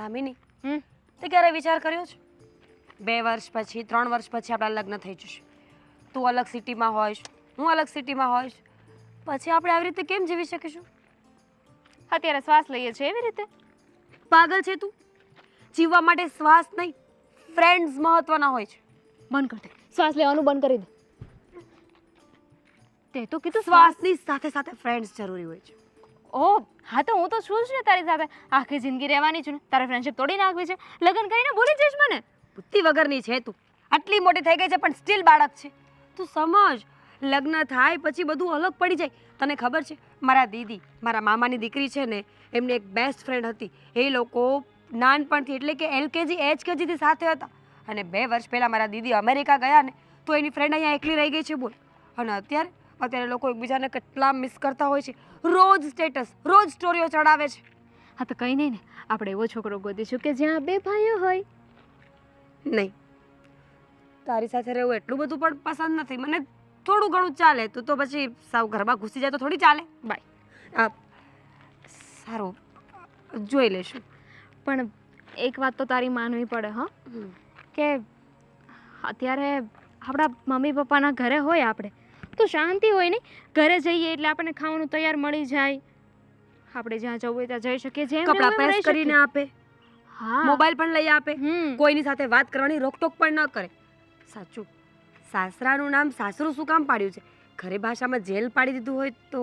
દામિની, હમ તે ક્યારે વિચાર કર્યો છે 2 વર્ષ પછી 3 વર્ષ પછી આપણા લગ્ન થઈ જશે, તું અલગ સિટીમાં હોઈશ, હું અલગ સિટીમાં હોઈશ, પછી આપણે આવી રીતે કેમ જીવી શકીશું? અત્યારે શ્વાસ લઈએ છીએ એવી રીતે? પાગલ છે તું? જીવવા માટે શ્વાસ નહીં, ફ્રેન્ડ્સ મહત્વના હોય છે. બંધ કરી દે, શ્વાસ લેવાનું બંધ કરી દે. તે તો કીધું શ્વાસની સાથે સાથે ફ્રેન્ડ્સ જરૂરી હોય છે. ઓ હા, તો હું તો છું જ ને તારી સાથે, આખી જિંદગી રહેવાની છું ને. તારે ફ્રેન્ડશિપ તોડી નાખવી છે? લગ્ન કરીને ભૂલી જઈશ મને? બુદ્ધિ વગરની છે તું. આટલી મોટી થઈ ગઈ છે પણ સ્ટીલ બાળક છે. તું સમજ, લગ્ન થાય પછી બધું અલગ પડી જાય. તને ખબર છે, મારા દીદી, મારા મામાની દીકરી છે ને, એમની એક બેસ્ટ ફ્રેન્ડ હતી. એ લોકો નાનપણથી એટલે કે LKG HKGથી સાથે હતા. અને 2 વર્ષ પહેલાં મારા દીદી અમેરિકા ગયા ને, તો એની ફ્રેન્ડ અહીંયા એકલી રહી ગઈ છે બોલ. અને અત્યારે લોકો એકબીજાને કેટલા મિસ કરતા હોય છે. રોજ સ્ટેટસ, રોજ સ્ટોરીઓ ચડાવે છે. હા તો કંઈ નહીં ને, આપણે એવો છોકરો ગોતીશું કે જ્યાં 2 ભાઈઓ હોય. નહીં, તારી સાથે રહેવું એટલું બધું પણ પસંદ નથી મને. થોડું ઘણું ચાલે, તું તો પછી સાવ ઘરમાં ઘૂસી જાય તો થોડી ચાલે. બાય. સારું, જોઈ લેશું. પણ એક વાત તો તારી માનવી પડે હા, કે અત્યારે આપણા મમ્મી પપ્પાના ઘરે હોય આપણે તો શાંતિ હોય નહીં. ઘરે જઈએ એટલે આપણને ખાવાનું તૈયાર મળી જાય, આપણે જ્યાં જવું હોય ત્યાં જઈ શકીએ, જેમ કપડાં પ્રેસ કરીને આપે, હા, મોબાઈલ પણ લઈ આપે, કોઈની સાથે વાત કરવાની રોકટોક પણ ન કરે. સાચું, સાસરાનું નામ સાસરું શું કામ પાડ્યું છે? ઘરે ભાષામાં જેલ પાડી દીધું હોય તો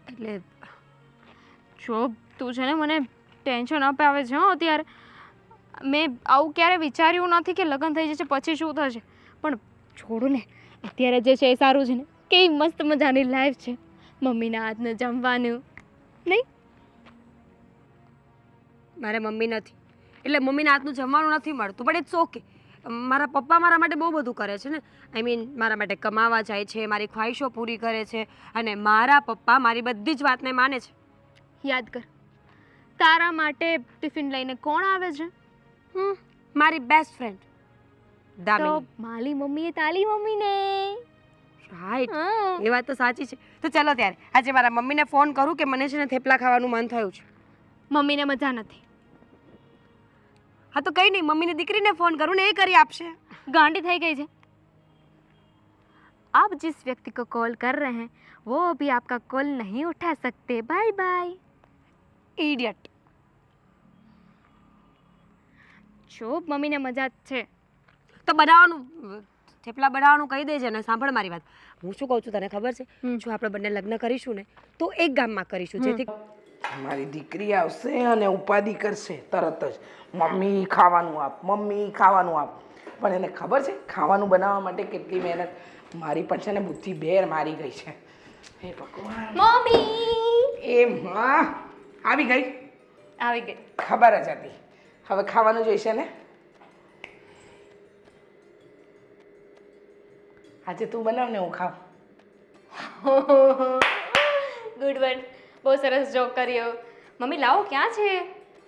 એટલે જો તું છે ને મને ટેન્શન અપાવે છે હો અત્યારે. મેં આવું ક્યારે વિચાર્યું નથી કે લગ્ન થઈ જશે પછી શું થશે, પણ છોડું ને, અત્યારે જે છે એ સારું છે ને. કેવી મસ્ત મજાની લાઈફ છે, મમ્મીના હાથનું જમવાનું. નહીં, મારે મમ્મી નથી એટલે મમ્મીના હાથનું જમવાનું નથી મળતું, પણ ઇટ્સ ઓકે. મારા પપ્પા મારા માટે બહુ બધું કરે છે ને. આઈ મીન મારા માટે કમાવા જાય છે, મારી ખ્વાહિશો પૂરી કરે છે, અને મારા પપ્પા મારી બધી જ વાતને માને છે. યાદ કર, તારા માટે ટિફિન લઈને કોણ આવે છે? મારી બેસ્ટ ફ્રેન્ડ તો દામિની. મારી મમ્મી એ તાલી મમ્મીને. રાઈટ, એ વાત તો સાચી છે. તો ચલો ત્યારે આજે મારા મમ્મીને ફોન કરું કે મને છે ને થેપલા ખાવાનું મન થયું છે. મમ્મીને મજા નથી. હા તો કંઈ નહીં, મમ્મીની દીકરીને ફોન કરું ને, એ કરી આપશે. गांडी થઈ ગઈ છે. आप जिस व्यक्ति को कॉल कर रहे हैं वो अभी आपका कॉल नहीं उठा सकते. Bye bye. ઇડિયટ. જો મમ્મીને મજા જ છે તો બનાવવાનું, થેપલા બનાવવાનું કહી દેજે ને. સાંભળ મારી વાત, હું શું કહું છું તને ખબર છે? જો આપણે બંને લગ્ન કરીશું ને તો એક ગામમાં કરીશું, જેથી મારી દીકરી આવશે અને ઉપાધિ કરશે તરત જ, મમ્મી ખાવાનું આપ, મમ્મી ખાવાનું આપ. પણ એને ખબર છે ખાવાનું બનાવવા માટે કેટલી મહેનત. મારી પણ છે ને બુદ્ધિ બેર મારી ગઈ છે. હે ભગવાન. મમ્મી એ માં આવી ગઈ. આવી ગઈ. ખબર જ હતી, હવે ખાવાનું જોઈશે ને. આજે તું બનાવ ને હું ખાઉં. ગુડ વન, બહુ સરસ જોક કર્યો. મમ્મી લાવો, ક્યાં છે?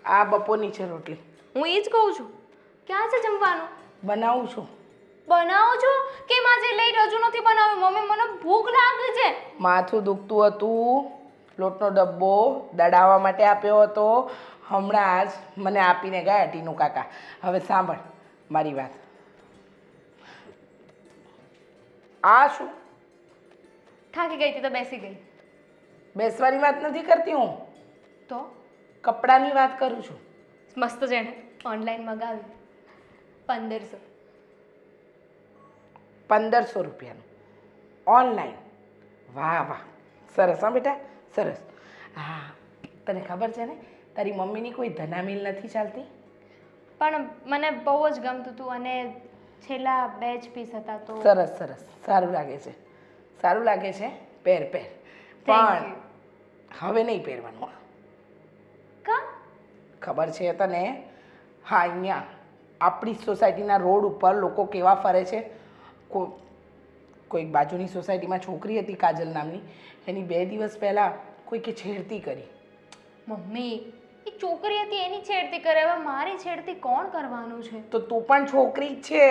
આ બપોરની છે રોટલી. હું એ જ કહું છું, ક્યાં છે જમવાનું? બનાવું છું. બનાવો છો? કેમ આજે લઈ હજુ નથી બનાવ્યું? મમ્મી મને ભૂખ લાગી છે. માથું દુખતું હતું, લોટનો ડબ્બો દડાવવા માટે આપ્યો હતો, હમણાં જ મને આપીને ગયા ટીનુ કાકા. હવે સાંભળ મારી વાત. આ શું? થાકી ગઈ હતી તો બેસી ગઈ. બેસવાની વાત નથી કરતી હું, તો કપડાની વાત કરું છું. મસ્ત છે ને, ઓનલાઈન મગાવી 1500. 1500 રૂપિયાનું ઓનલાઈન? વાહ વાહ, સરસ હા બેટા, સરસ. હા, તને ખબર છે ને તારી મમ્મીની કોઈ ધનામિલ નથી ચાલતી? પણ મને બહુ જ ગમતું હતું અને છેલ્લા 2 જ પીસ હતા તો. સરસ સરસ, સારું લાગે છે, સારું લાગે છે. પહેર પહેર, Thank પણ હવે નહીં પહેરવાનું. કા? ખબર છે તને? હા, અહીંયા આપણી સોસાયટીના રોડ ઉપર લોકો કેવા ફરે છે. કોઈક બાજુની સોસાયટીમાં છોકરી હતી કાજલ નામની, એની 2 દિવસ પહેલાં કોઈકે છેડતી કરી. મમ્મી, એ છોકરી હતી એની છેડતી કરે, હવે મારી છેડતી કોણ કરવાનું છે? તો તું પણ છોકરી જ છે.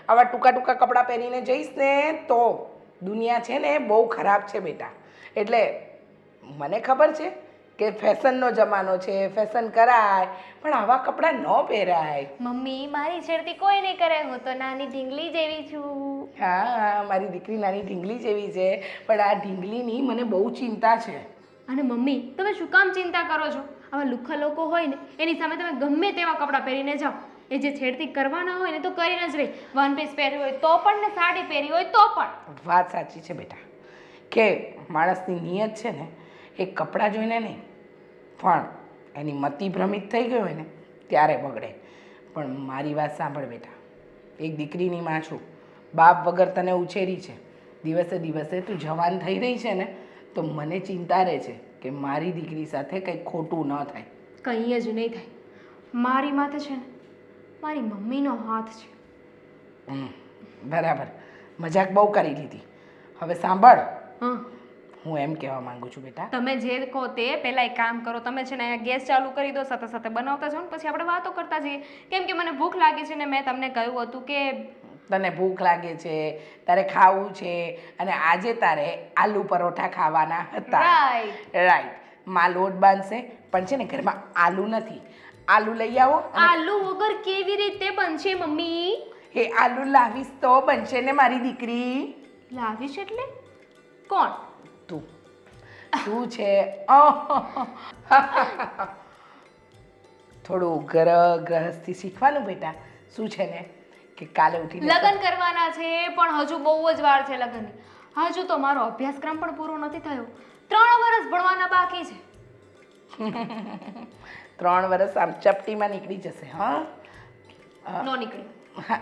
આવા ટૂંકા ટૂંકા કપડાં પહેરીને જઈશ ને તો દુનિયા છે ને બહુ ખરાબ છે બેટા. એટલે મને ખબર છે કે ફેશનનો જમાનો છે, ફેશન કરાય, પણ આવા કપડાં ન પહેરાય. મમ્મી મારી છેડતી કોઈ નહીં કરે, હું તો નાની ઢીંગલી જેવી છું. હા, મારી દીકરી નાની ઢીંગલી જેવી છે, પણ આ ઢીંગલીની મને બહુ ચિંતા છે. અને મમ્મી તમે શું કામ ચિંતા કરો છો? આવા લુખ્ખા લોકો હોય ને એની સામે તમે ગમે તેવા કપડાં પહેરીને જાઓ, એ જે છેડતી કરવાના હોય ને તો કરીને જ રહી. વન પીસ પહેર્યું હોય તો પણ ને સાડી પહેરી હોય તો પણ. વાત સાચી છે બેટા, કે માણસની નિયત છે ને એ કપડાં જોઈને નહીં, પણ એની મતિ ભ્રમિત થઈ ગઈ હોય ને ત્યારે બગડે. પણ મારી વાત સાંભળ બેટા, એક દીકરીની માં છું, બાપ વગર તને ઉછેરી છે, દિવસે દિવસે તું જવાન થઈ રહી છે ને તો મને ચિંતા રહે છે કે મારી દીકરી સાથે કંઈ ખોટું ન થાય. કંઈ જ નહીં થાય. મારી માથે છે ને મારી મમ્મીનો હાથ છે. બરાબર, મજાક બહુ કરી લીધી. હવે સાંભળ, હા, હું એમ કહેવા માંગુ છું બેટા, તમે જે કહો તે પહેલાં એક કામ કરો, તમે છે ને અહીંયા ગેસ ચાલુ કરી દો, સાથે સાથે બનાવતા જાઓ ને પછી આપણે વાતો કરતા જઈએ. કેમ કે મને ભૂખ લાગી છે ને મેં તમને કહ્યું હતું કે તને ભૂખ લાગે છે, તારે ખાવું છે, અને આજે તારે આલુ પરોઠા ખાવાના હતા. રાઈટ. રાઈટ. માં લોટ બાંધશે, પણ છે ને ઘરમાં આલુ નથી. આલુ લઈ આવો. આલુ વગર કેવી રીતે બનશે મમ્મી? એ આલુ લાવીશ તો બનશે ને મારી દીકરી. લાવીશ એટલે કોણ? તું તું છે. થોડું ગ્રહસ્થી શીખવાનું બેટા. શું છે ને કે કાલે ઉઠીને લગ્ન કરવાના છે પણ હજુ બહુ જ વાર છે લગ્નની. હજુ તો મારો અભ્યાસક્રમ પણ પૂરો નથી થયો. 3 વર્ષ ભણવાના બાકી છે. 3 વર્ષ આમ ચપટીમાં નીકળી જશે. હા, નો નીકળે. હા,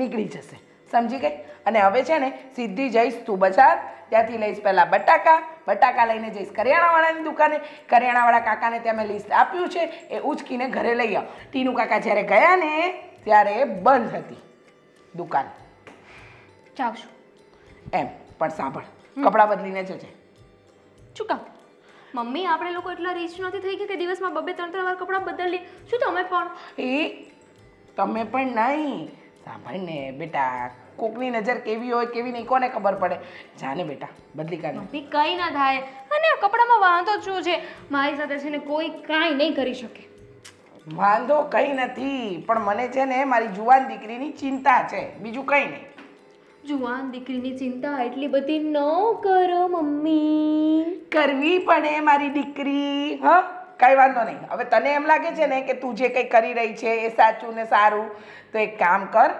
નીકળી જશે, સમજી ગઈ. અને હવે છે ને સીધી જઈશ તું બજાર, ત્યાંથી લઈશ પહેલાં બટાકા લઈને જઈશ કરિયાણાવાળાની દુકાને. કરિયાણાવાળા કાકાને ત્યાં મેં લિસ્ટ આપ્યું છે, એ ઉચકીને ઘરે લઈ આવ. ટીનુ કાકા જ્યારે ગયા ને ત્યારે બંધ હતી દુકાન. જાઉં છું. એમ પણ સાંભળ, કપડાં બદલીને જજે. શું કામ? મમ્મી આપણે લોકો એટલા રીચ નથી થઈ ગયા કે દિવસમાં 2-3 વાર કપડાં બદલી. શું તમે પણ? એ તમે પણ નહીં. સાંભળ ને બેટા, કોકની નજર કેવી હોય કેવી નહીં કોને ખબર પડે. જાને બેટા, બદલી કાઢ. મમ્મી કંઈ ના થાય. અને આ કપડામાં વાંધો શું છે? મારી સાથે છે ને કોઈ કાંઈ નહીં કરી શકે. વાંધો કંઈ નથી, પણ મને છે ને મારી જુવાન દીકરીની ચિંતા છે, બીજું કંઈ નહીં. જુવાન દીકરીની ચિંતા એટલી બધી ન કરો મમ્મી. કરવી પડે મારી દીકરી. હા, કાંઈ વાંધો નહીં. હવે તને એમ લાગે છે ને કે તું જે કંઈ કરી રહી છે એ સાચું ને સારું, તો એક કામ કર,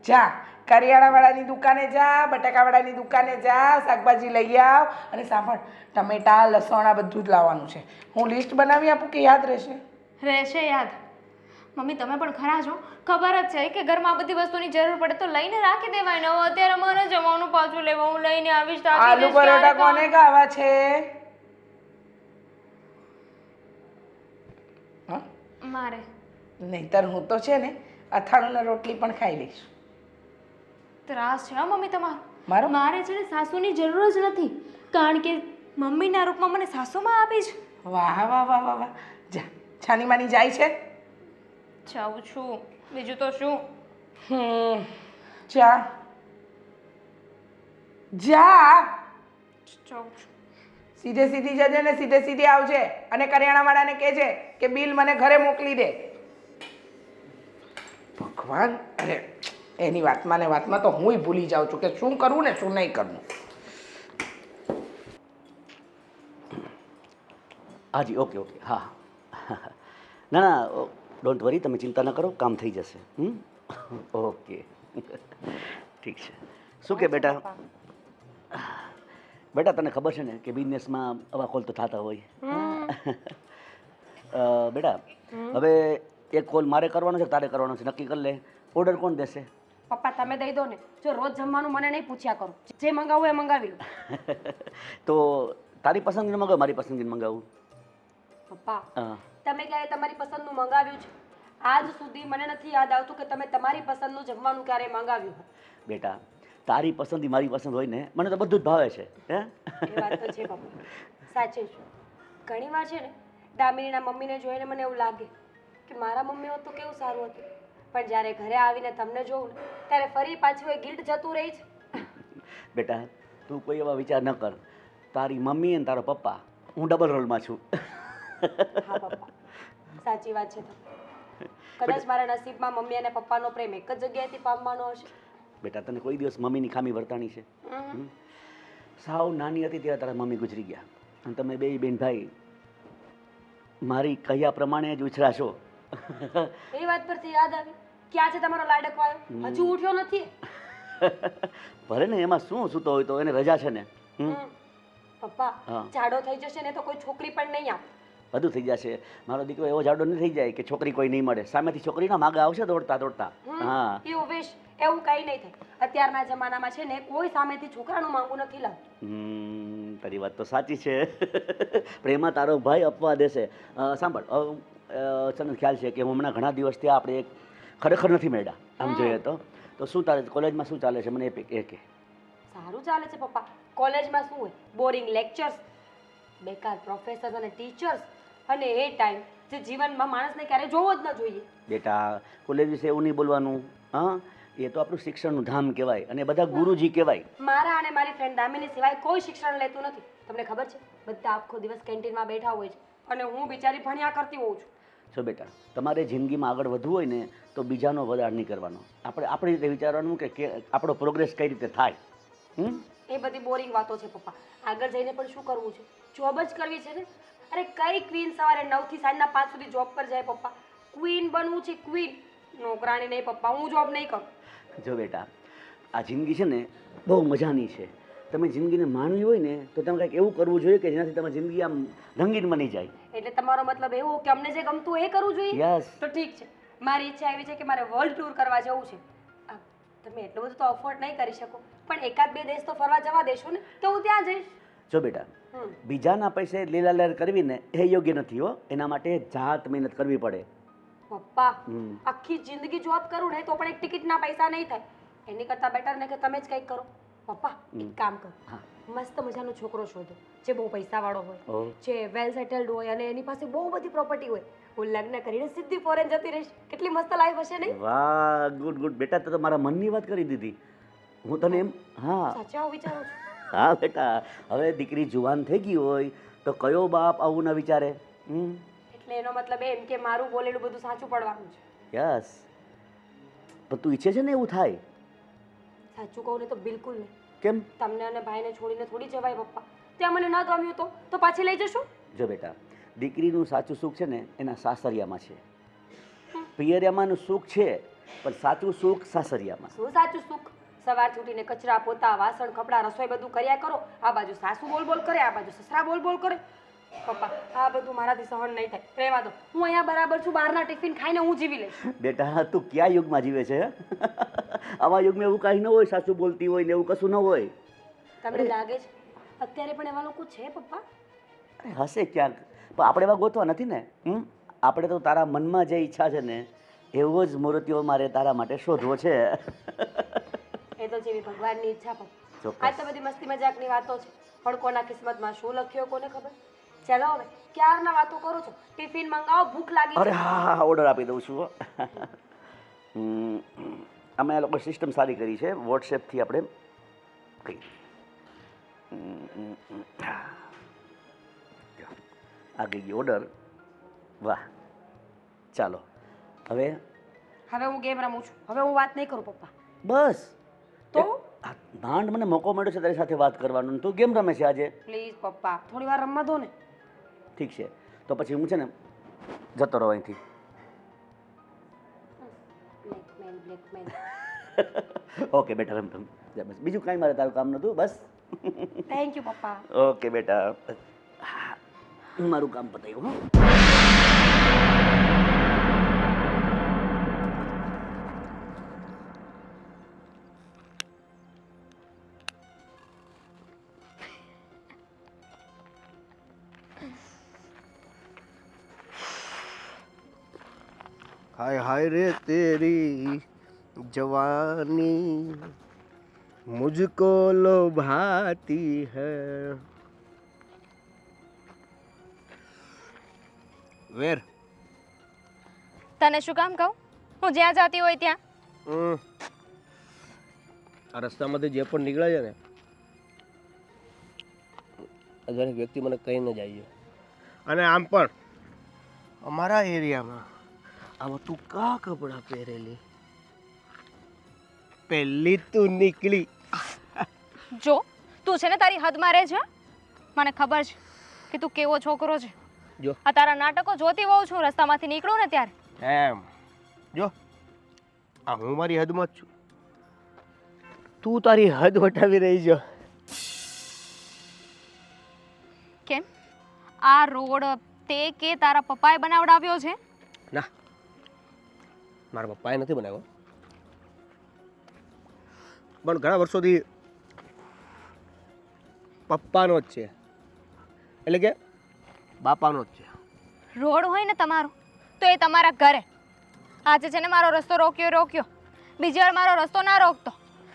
જા કરિયાણાવાળાની દુકાને જા, બટાકાવાળાની દુકાને જા, શાકભાજી લઈ આવ. અને સાંભળ, ટમેટા, લસણ આ બધું જ લાવવાનું છે. હું લિસ્ટ બનાવી આપું કે યાદ રહેશે? રહેશે યાદ. મમ્મી તમે પણ ખરા છો. ખબર જ છે કે ઘરમાં આ બધી વસ્તુની જરૂર પડે તો લઈને રાખી દેવાય ને. અત્યારે મને જમવાનું પાછું લેવા, હું લઈને આવીશ. આલુ પરોઠા કોને ખાવા છે? મારે. નહીતર હું તો છે ને અથાણું ને રોટલી પણ ખાઈ લઈશ. ત્રાસ છે હા મમ્મી તમારો. મારો? મારે છે ને સાસુની જરૂર જ નથી, કારણ કે મમ્મીના રૂપમાં મને સાસુમાં આપી છે. વાહ વાહ વાહ વાહ વાહ. જા, છાની માની જાય છે. જાઉં છું, બીજું તો શું. જા જા. જાઉં છું. સીધે સીધી જજે ને સીધે સીધી આવજે. અને કરિયાણાવાળાને કહેજે કે બિલ મને ઘરે મોકલી દે. ભગવાન, અરે એની વાતમાં ને વાતમાં તો હુંય ભૂલી જાઉં છું કે શું કરવું ને શું નહીં કરવું. હાજી, ઓકે, હા. ના ના, ડોન્ટ વરી, તમે ચિંતા ન કરો, કામ થઈ જશે. ઓકે, ઠીક છે. શું કે બેટા, તને ખબર છે ને કે બિઝનેસમાં આવા કોલ તો થતા હોય. બેટા, હવે એક કોલ મારે કરવાનો છે, તારે કરવાનો છે, નક્કી કરી લે. ઓર્ડર કોણ દેશે? પપ્પા તમે દઈ દો ને. જો રોજ જમવાનું મને નહીં પૂછ્યા કરો, જે મંગાવું એ મંગાવી લો. તો તારી પસંદગીનું મંગાવ, મારી પસંદગીનું મંગાવું? પપ્પા હા. તમે ક્યારે તમારી પસંદનું મંગાવ્યું છે? આજ સુધી મને નથી યાદ આવતું કે તમે તમારી પસંદનું જમવાનું ક્યારે મંગાવ્યું હોય. બેટા, તારી પસંદ મારી પસંદ હોય ને, મને તો બધું જ ભાવે છે. હે, એ વાત તો છે પપ્પા, સાચે છે. ઘણી વાર છે ને દામિનીના મમ્મીને જોઈને મને એવું લાગે કે મારા મમ્મી હોત તો કેવું સારું હતું, પણ જ્યારે ઘરે આવીને તમને જોઉં ને ત્યારે ફરી પાછું એ ગિલ્ટ જતું રહી છે. બેટા તું કોઈ એવા વિચાર ન કર. તારી મમ્મી અને તારો પપ્પા હું ડબલ રોલમાં છું. હા પપ્પા સાચી વાત છે તો કદાચ મારા નસીબમાં મમ્મી અને પપ્પાનો પ્રેમ એક જ જગ્યાએથી પામવાનો હશે. બેટા તને કોઈ દિવસ મમ્મીની ખામી વર્તાણી છે? સાવ નાની હતી ત્યારે તારા મમ્મી ગુજરી ગયા અને તમે બે બેન ભાઈ મારી કહ્યા પ્રમાણે જ ઉછરા છો. એ વાત પરથી યાદ આવી, ક્યાં છે તમારો લાડકવાયો? હજુ ઉઠ્યો નથી? ભલે ને એમાં શું સૂતો હોય તો એને રજા છે ને. પપ્પા હા. જાડો થઈ જશે ને તો કોઈ છોકરી પણ નહીં આપે. બધું થઈ જશે. મારો દીકરો એવો જાડો નહીં થઈ જાય કે છોકરી કોઈ નહીં મળે. સામેથી છોકરીના માગા આવશે દોડતા દોડતા. હા એવું વિશ એવું કઈ નહીં થાય. અત્યારના જમાનામાં છે ને કોઈ સામેથી છોકરાનું માંગવું નથી લાગતું. તારી વાત તો સાચી છે. પ્રેમા તારો ભાઈ અપવા દેશે. સાંભળ તને ખ્યાલ છે કે હમણાં ઘણા દિવસથી આપણે એક ખરેખર નથી મળ્યા આમ જોઈએ તો શું તારે કોલેજમાં શું ચાલે છે મને એ કે. સારું ચાલે છે પપ્પા. કોલેજમાં શું હોય? બોરિંગ લેક્ચર્સ, બેકાર પ્રોફેસર્સ અને ટીચર્સ, અને એ ટાઈમ જે જીવનમાં માણસને ક્યારે જોવો જ ન જોઈએ. બેટા કોલેજ વિશે એવું નહીં બોલવાનું. હા એ તો આપણું શિક્ષણનું ધામ કહેવાય અને બધા ગુરુજી કહેવાય. મારા અને મારી ફ્રેન્ડ દામિની સિવાય કોઈ શિક્ષણ લેતું નથી. તમને ખબર છે બધા આખો દિવસ કેન્ટીનમાં બેઠા હોય છે અને હું બિચારી ભણ્યા કરતી હોઉં છું. જો બેટા તમારે જિંદગીમાં આગળ વધવું હોય ને તો બીજાનો વધાર નહીં કરવાનો. આપણે આપણી રીતે વિચારવાનું કે આપણો પ્રોગ્રેસ કઈ રીતે થાય. એ બધી બોરિંગ વાતો છે પપ્પા. આગળ જઈને પણ શું કરવું છે? જોબ જ કરવી છે ને. અરે કઈ ક્વીન સવારે 9 થી સાંજના 5 સુધી જોબ પર જાય પપ્પા? ક્વીન બનવું છે ક્વીન, નોકરાણી નહીં પપ્પા. હું જોબ નહીં કરું. જો બેટા આ જિંદગી છે ને બહુ મજાની છે. તમે જિંદગીને માણવી હોય ને તો તમે કંઈક એવું કરવું જોઈએ કે જેનાથી તમારી જિંદગી આમ રંગીન બની જાય. એટલે તમારો મતલબ એવો કે અમને જે ગમતું એ કરવું જોઈએ? યસ. તો ઠીક છે. મારી ઈચ્છા એવી છે કે મારે વર્લ્ડ ટૂર કરવા જવું છે. તમે એટલું બધું તો અફોર્ડ નહીં કરી શકો, પણ એકાદ બે દેશ તો ફરવા જવા દેશો ને, તો હું ત્યાં જઈશ. જો બેટા બીજાના પૈસે લીલા લહેર કરવી ને એ યોગ્ય નથી હો. એના માટે જાત મહેનત કરવી પડે. પપ્પા આખી જિંદગી જોબ કરું ને તો પણ એક ટિકિટના પૈસા નહીં થાય. એની કરતાં બેટર ને કે તમે જ કંઈક કરો. પપ્પા એક કામ કરો, મસ્ત મજાનો છોકરો શોધો જે બહુ પૈસાવાળો હોય, જે વેલ સેટલડ હોય અને એની પાસે બહુ બધી પ્રોપર્ટી હોય. હું લગ્ન કરીને સીધી ફોરેન જતી રહીશ. કેટલી મસ્ત લાઈફ હશે નહીં? વાહ ગુડ ગુડ બેટા તો મારા મનની વાત કરી દીધી. હું તને એમ હા સાચા હું વિચારું છું. હા બેટા હવે દીકરી જુવાન થઈ ગઈ હોય તો કયો બાપ આવું ન વિચારે. એટલે એનો મતલબ એમ કે મારું બોલેલું બધું સાચું પડવાનું છે. યસ પણ તું ઈચ્છે છે ને એવું થાય? સાચું કહું ને તો બિલકુલ નહીં. કેમ? તમને અને ભાઈને છોડીને થોડી જવાય પપ્પા. ત્યાં મને ન ગમ્યું તો પાછી લઈ જશો? જો બેટા દીકરીનું સાચું સુખ છે ને એના સાસરિયામાં છે. પિયરિયામાંનું સુખ છે પણ સાચું સુખ સાસરિયામાં. શું સાચું સુખ? સવારથી ઉઠીને કચરા પોતા વાસણ કપડાં રસોઈ બધું કર્યા કરો. આ બાજુ સાસુ બોલ બોલ કરે, આ બાજુ સસરા બોલ બોલ કરે. પપ્પા આ બધું મારાથી સહન નહીં થાય. રહેવા દો. હું અહીંયા બરાબર છું. બહારના ટિફિન ખાઈને હું જીવી લઈશ. બેટા તું કયા યુગમાં જીવે છે? આવા યુગમાં એવું કાંઈ ન હોય. સાસુ બોલતી હોય ને એવું કશું ન હોય. તમને લાગે છે અત્યારે પણ એવા લોકો છે પપ્પા? અરે હશે ક્યાંક પણ આપણે એવા ગોતવા નથી ને. આપણે તો તારા મનમાં જે ઈચ્છા છે ને એવો જ મૂર્તિઓ મારે તારા માટે શોધવો છે. એ તો જેવી ભગવાનની ઈચ્છા પણ. ચોક્કસ. આ તો બધી મસ્તી મજાકની વાતો છે, પણ કોના કિસ્મતમાં શું લખ્યો કોને ખબર. ચાલો હવે ક્યારના વાતો કરો છો? ટિફિન મંગાવો, ભૂખ લાગી અરે છે. હા હા ઓર્ડર આપી દઉં છું હો. અમે આ લોકો સિસ્ટમ સારી કરી છે. વોટ્સએપથી આપણે કઈ આ ગઈ ગઈ ઓર્ડર. વાહ ચાલો હવે હવે હું ગેમ રમું છું. હવે હું વાત નહીં કરું પપ્પા. બસ તો માંડ મને મોકો મળ્યો છે તારી સાથે વાત કરવાનો તું કેમ રમે છે આજે? પ્લીઝ પપ્પા થોડી વાર રમવા દો ને. ઠીક છે તો પછી હું છે ને જતો રહો અહીંથી. ઓકે બેટા રમ રમ બસ બીજું કાંઈ મારે તારું કામ નહોતું બસ. થેન્ક યુ પપ્પા. ઓકે બેટા હું મારું કામ પતાવ્યું હો. हाय हाय रे तेरी जवानी मुझको लोभाती है. વેર તને શું કામ કહું? હું જ્યાં જાતી હોય ત્યાં. આ રસ્તામાંથી જે પણ નીકળે છે ને અજાણ્યો વ્યક્તિ મને કહીને જાય છે. અને આમ પણ અમારા એરિયામાં આવા તું કા કપડાં પહેરેલી, પહેલી તું નીકળી. જો તું છે ને તારી હદમાં રહે છે. મને ખબર છે કે તું કેવો છોકરો છે. જો આ તારા નાટકો જોતી હોઉં છું રસ્તામાંથી નીકળું ને ત્યારે. એમ જો આ હું મારી હદમાં જ છું, તું તારી હદ વટાવી રહી છો. કેમ આ રોડ તે કે તારા પપ્પાએ બનાવડાવ્યો છે? ના, મારા પપ્પાએ નથી બનાવ્યો, પણ ઘણા વર્ષોથી પપ્પાનો જ છે, એટલે કે બાપાનો જ છે. રોડ હોય ને તમારો તો એ તમારા ઘરે. આજે છે ને મારો રસ્તો રોક્યો, બીજી વાર મારો રસ્તો ના રોકતો.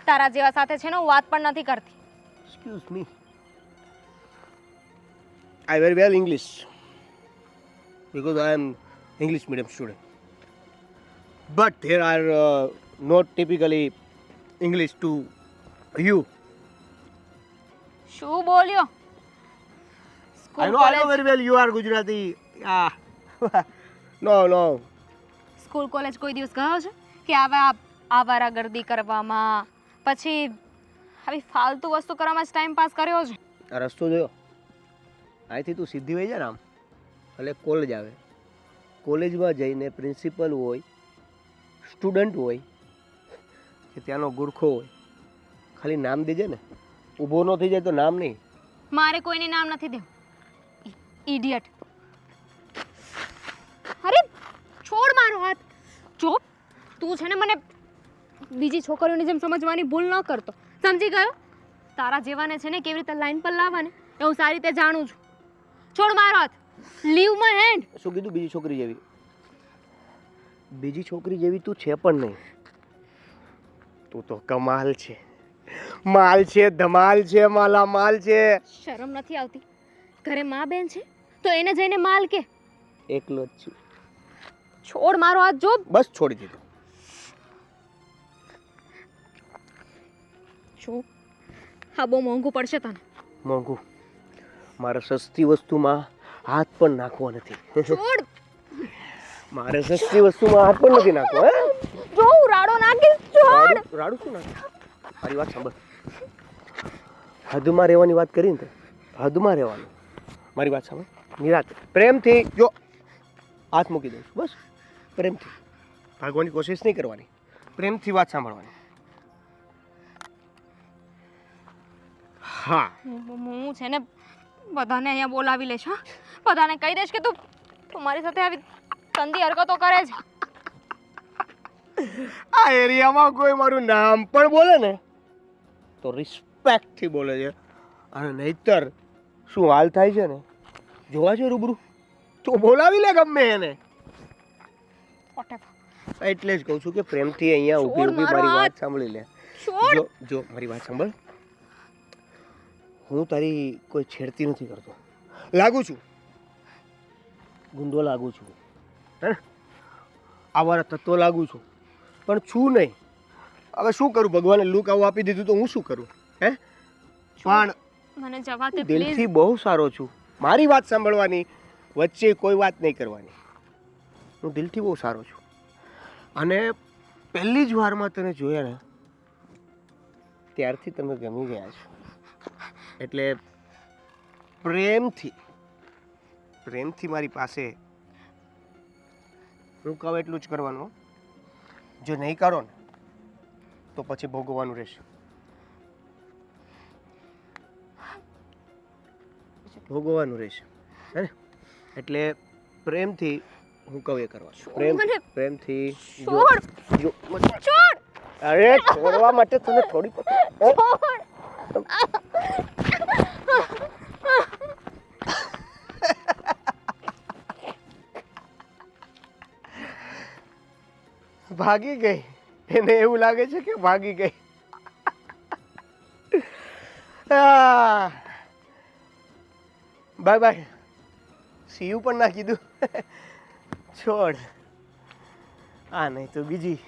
તારા જેવા સાથે છે ને હું વાત પણ નથી કરતી. Excuse me, I very well English because I am English medium student. But here are not typically English to you. શું બોલ્યો? I know very well you are Gujarati. Ah, no. School college કોઈ દિવસ ગયો છે કે આવા આવારાગર્દી કરવામાં, પછી આવી ફાલતુ વસ્તુ કરવામાં જ ટાઈમ પાસ કર્યો છે? આ રસ્તો જોયો, અહીંથી તું સીધી વહી જા ને આમ, એટલે કોલેજ આવે. કોલેજમાં જઈને પ્રિન્સિપલ હોય, સ્ટુડન્ટ હોય કે ત્યાંનો ગુરખો હોય, ખાલી નામ દેજે ને, ઊભો ન થઈ જાય તો નામ નહીં. મારે કોઈને નામ નથી દેવું. ઇડિયટ. અરે છોડ મારો હાથ. જો તું છે ને મને બીજી છોકરીઓની જેમ સમજવાની ભૂલ ન કરતો, સમજી ગયો? તારા જેવાને છે ને કેવી રીતે લાઈન પર લાવવાને એ હું સારી રીતે જાણું છું. છોડ મારો હાથ. Leave my hand. શું કીધું? બીજી છોકરી જેવી? બીજી છોકરી જેવી તું છે પણ નહીં. તું તો કમાલ છે, માલ છે, ધમાલ છે, માલા માલ છે. શરમ નથી આવતી? ઘરે માં બેન છે તો એને જઈને માલ કે. એકલો જ છું. છોડ મારો હાથ. જો બસ છોડી દીધો. જો હા બહુ મોંઘું પડશે તને. મોંઘું? મારે સસ્તી વસ્તુમાં હાથ પણ નાખવો નથી. છોડ. મારે સસ્તી વસ્તુમાં હાથ પણ નથી નાખવો. હે જો હું રાડો નાખીશ. છોડ. રાડું શું નાખે? મારી વાત સાંભળ. હદમાં રહેવાની વાત કરી ને તે, હદમાં રહેવાનું. મારી વાત સાંભળ, નિરાત પ્રેમથી. જો હાથ મૂકી દઈશ, બસ પ્રેમથી. ભાગવાની કોશિશ નહીં કરવાની, પ્રેમથી વાત સાંભળવાની. હા, હું છે ને બધાને અહીંયા બોલાવી લઈશ. હા, બધાને કહી દઈશ કે તું મારી સાથે આવી ગંદી હરકતો કરે છે. આ એરિયામાં કોઈ મારું નામ પણ બોલે ને તો રિસ્પેક્ટથી બોલે છે, અને નહીતર શું હાલ થાય છે ને જોવા છે રૂબરૂ, તો બોલાવી લે ગમે એને. એટલે જ કહું છું કે પ્રેમથી અહીંયા ઊભી ઊભી મારી વાત સાંભળી લે. જો મારી વાત સાંભળ, હું તારી કોઈ છેડતી નથી કરતો. લાગુ છું, ગુંડો લાગુ છું, હે, આવારા તત્વો લાગુ છું, પણ છું નહીં. હવે શું કરું? ભગવાને લુક આવું આપી દીધું તો હું શું કરું? હે, પણ મને જવા દે દિલથી પ્લીઝ. બહુ સારો છું. મારી વાત સાંભળવાની, વચ્ચે કોઈ વાત નહીં કરવાની. હું દિલથી બહુ સારો છું, અને પહેલી જ વારમાં તને જોયા ને ત્યારથી તમે ગમી ગયા છો. એટલે પ્રેમથી મારી પાસે હું કહું એટલું જ કરવાનું. જો નહીં કરો ને તો પછી ભોગવવાનું રહેશે. ભોગવવાનું રહેશે, હે ને? એટલે પ્રેમથી હું કહું એ કરવાનું. પ્રેમથી જો. અરે છોડવા માટે તને થોડી ભાગી ગઈ. એને એવું લાગે છે કે ભાગી ગઈ. બાય બાય, સીયું પણ ના કીધું. છોડ, આ નહીં તો બીજી.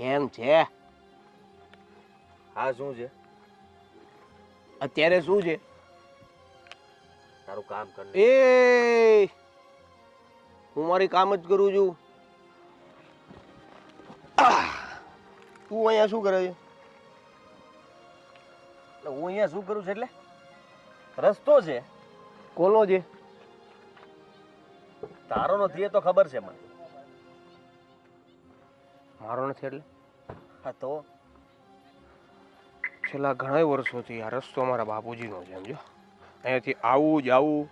એમ છે. હા શું છે? અત્યારે શું છે? તારું કામ કર. એ હું મારી કામ જ કરું છું. તું અહીંયા શું કરે છે? હું અહીંયા શું કરું છું એટલે રસ્તો છે કોનો છે? તારો નથી એ તો ખબર છે મને. મારો નથી એટલે હા તો છેલ્લા ઘણા વર્ષોથી આ રસ્તો મારા બાપુજીનો છે સમજો. અહીંયાથી આવું જાવું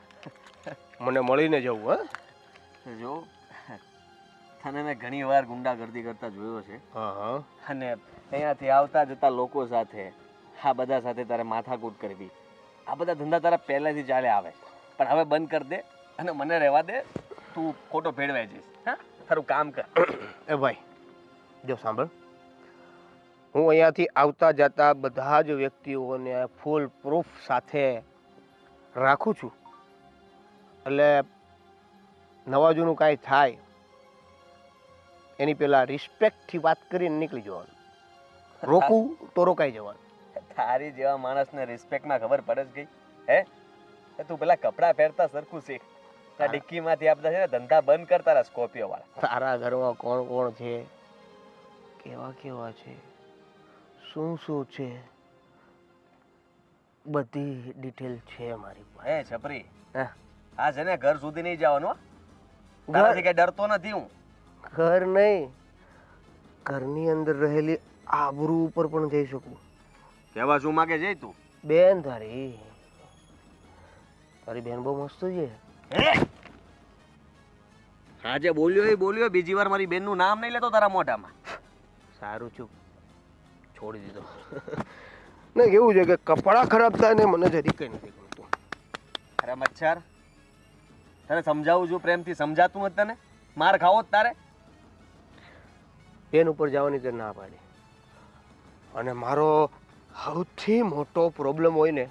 મને મળીને જવું. હા જો તને મેં ઘણી વાર ગુંડાગર્દી કરતા જોયો છે હા હા અને અહીંયાથી આવતા જતા લોકો સાથે આ બધા સાથે તારે માથાકૂટ કરવી, આ બધા ધંધા તારા પહેલાથી ચાલે આવે, પણ હવે બંધ કરી દે અને મને રહેવા દે. તું ખોટો ભેળવાઈ જઈશ. હા તારું કામ કર. એ ભાઈ જો સાંભળ, હું અહીંયાથી આવતા જતા બધા જ વ્યક્તિઓને ફૂલ પ્રૂફ સાથે રાખું છું. એટલે નવા જૂનું કાંઈ થાય એની પહેલાં રિસ્પેક્ટથી વાત કરીને નીકળી જવાનું. રોકવું તો રોકાઈ જવાનું. તારી જેવા માણસને રિસ્પેક્ટમાં ખબર પડે જ ગઈ હે? તું પેલા કપડાં પહેરતા સરખું શીખ. આ ડિક્કીમાંથી આપતા છે ને ધંધા બંધ કર તારા સ્કોર્પિયો વાળા. તારા ઘરમાં કોણ કોણ છે, કેવા કેવા છે, શું શું છે, બધી ડિટેલ છે મારી પાસે. હે છપરી, હા આ છે ને ઘર સુધી નહીં જવાનું. તારાથી કઈ ડરતો નથી હું. ઘર નહીં, ઘરની અંદર રહેલી આબરૂ ઉપર પણ જઈ શકું. કેવા શું માગે જઈ તું? બેન તારી બેન બહુ મસ્ત છે. આજે બોલ્યો એ બોલ્યો, બીજી વાર મારી બેનનું નામ નહીં લેતો તારા મોઢામાં. સારું ચૂપ છોડી દીધો. ને કેવું છે કે કપડાં ખરાબ થાય ને મને જરી કઈ નથી ગમતું. અરે મચ્છર, તને સમજાવું છું પ્રેમથી, સમજાતું નથી તને? માર ખાવો જ તારે. બેન ઉપર જવાની તો ના પાડી. અને મારો સૌથી મોટો પ્રોબ્લેમ હોય ને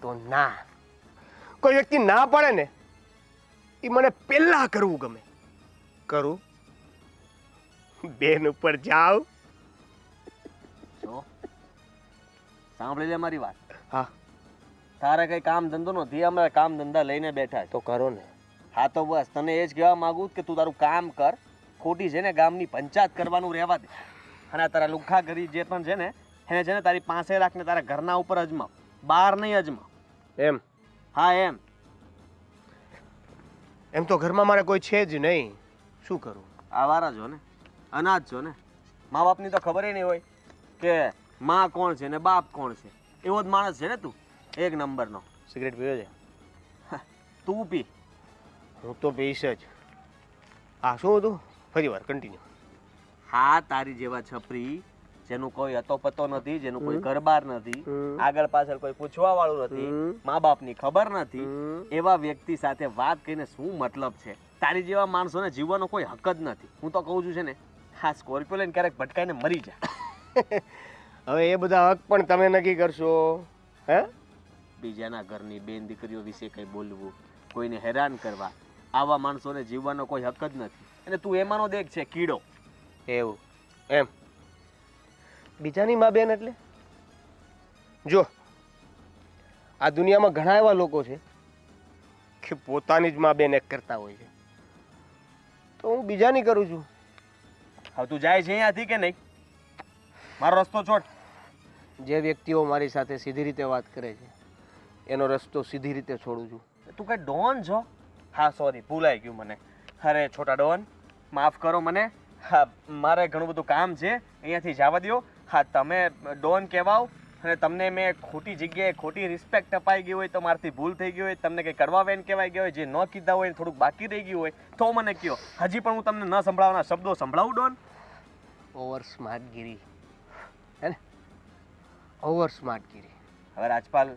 તો ના. કોઈ વ્યક્તિ ના પાડે ને એ મને પહેલા કરવું ગમે. કરું, બેન ઉપર જાવ. જો સાંભળી લે મારી વાત. હા તારે કઈ કામ ધંધો નથી, અમે કામ ધંધા લઈને બેઠા છે. તો કરો ને. હા તો બસ તને એ જ કહેવા માંગુ કે તું તારું કામ કર. ખોટી છે ને ગામની પંચાયત કરવાનું રહેવા દે. અને આ તારા લુખ્ખા ગરી જે પણ છે ને એને છે ને તારી પાસે રાખને તારા ઘરના ઉપર અજમાવ, બહાર નહીં અજમાવ. એમ? હા એમ. એમ તો ઘરમાં મારે કોઈ છે જ નહીં, શું કરું? આવારા છો ને, અનાજ છો ને. મા બાપની તો ખબર નહીં હોય કે માં કોણ છે ને બાપ કોણ છે. એવો જ માણસ છે ને તું, એક નંબરનો. સિગરેટ પીવે છે? તું પી. હું તો પીશ જ. હા શું હતું? ફરી વાર કન્ટિન્યુ. હા તારી જેવા છપરી જેનું કોઈ અતો પતો નથી, જેનું કોઈ ઘરબાર નથી, આગળ પાછળ કોઈ પૂછવા વાળું નથી, મા બાપની ખબર નથી, એવા વ્યક્તિ સાથે વાત કરીને શું મતલબ છે? તારી જેવા માણસોને જીવવાનો કોઈ હક જ નથી. હું તો કહું છું છે ને, હા સ્કોર્પિયો લઈને ક્યારેક ભટકાઈને મરી જા. હવે એ બધા હક પણ તમે નક્કી કરશો. હે? બીજાના ઘરની બેન દીકરીઓ વિશે કંઈ બોલવું, કોઈને હેરાન કરવા, આવા માણસોને જીવવાનો કોઈ હક જ નથી. અને તું એમાંનો દેખ છે કીડો. એવું એમ? બીજાની મા બેન એટલે? જો આ દુનિયામાં ઘણા એવા લોકો છે કે પોતાની જ મા બેન એક કરતા હોય છે, તો હું બીજાની કરું છું. હવે તું જાય છે અહીંયાથી કે નહીં? મારો રસ્તો છોડ. જે વ્યક્તિઓ મારી સાથે સીધી રીતે વાત કરે છે એનો રસ્તો સીધી રીતે છોડું છું. તું કઈ ડોન છો? હા સોરી, ભૂલાઈ ગયું મને. અરે છોટા ડોન, માફ કરો મને. હા મારે ઘણું બધું કામ છે, અહીંયાથી જવા દો. હા તમે ડોન કહેવાઓ અને તમને મેં ખોટી જગ્યાએ ખોટી રિસ્પેક્ટ અપાઈ ગઈ હોય તો મારાથી ભૂલ થઈ ગઈ હોય, તમને કંઈ કરવા વેન કહેવાય ગયા હોય, જે ન કીધા હોય થોડુંક બાકી રહી ગયું હોય તો મને કહો. હજી પણ હું તમને ન સંભળાવવાના શબ્દો સંભળાવું ડોન? ઓવર સ્માર્ટગીરી, હે ને? ઓવર સ્માર્ટગીરી. હવે રાજપાલ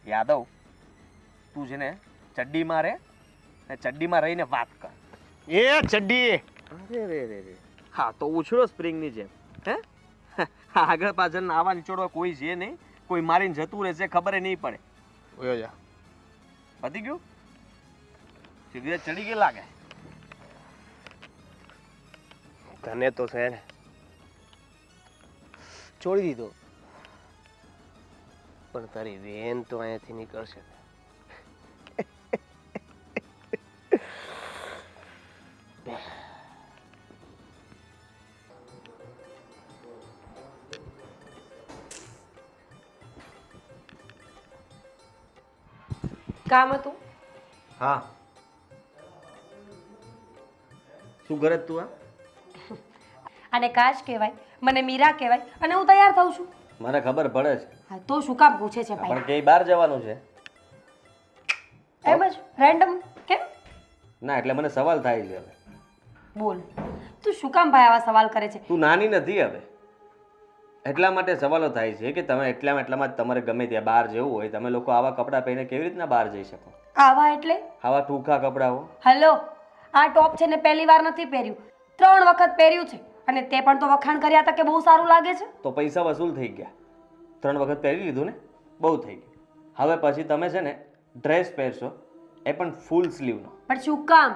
યાદવ, તું છે ને ચડ્ડીમાં રહે ને ચડ્ડીમાં રહીને વાત કર. એ ચડ્ડી. અરે રે રે રે. હા તો ઉછળો સ્પ્રિંગની જેમ. હે આગળ પાછળ આવા નીચોડવા કોઈ છે નહીં, કોઈ મારીને જતું રહેશે ખબર નહીં પડે. ઓયો જા. પતી ગયું? સિગરેટ ચડી ગઈ લાગે. તને તો છે ને છોડી દીધો, પણ તારી વેન તો અહીંયાથી નીકળશે. કામ હતું? હા, શું કરે છે તું? આને કાશ કહેવાય, મને મીરા કહેવાય, અને હું તૈયાર થઉં છું. મને ખબર પડે છે, હા તો શું કામ પૂછે છે પણ ભાઈ? ક્યાંય બહાર જવાનું છે? એમ જ રેન્ડમ કેમ? ના, એટલે મને સવાલ થાય છે હવે. બોલ, તું શું કામ ભાઈ આવા સવાલ કરે છે? તું નાની નથી હવે, એટલા માટે સવાલો થાય છે કે તમે એટલામાં જ તમારે ગમે ત્યાં બહાર જવું હોય, તમે લોકો આવા કપડાં પહેરીને કેવી રીતના બહાર જઈ શકો? આવા એટલે? આવા ટૂંકા કપડાઓ. હેલો, આ ટોપ છે ને પહેલી વાર નથી પહેર્યું, 3 વખત પહેર્યું છે, અને તે પણ તો વખાણ કર્યા હતા કે બહુ સારું લાગે છે. તો પૈસા વસૂલ થઈ ગયા, 3 વખત પહેરી લીધું ને, બહુ થઈ ગયું. હવે પછી તમે છે ને ડ્રેસ પહેરશો, એ પણ ફૂલ સ્લીવનો. પણ શું કામ?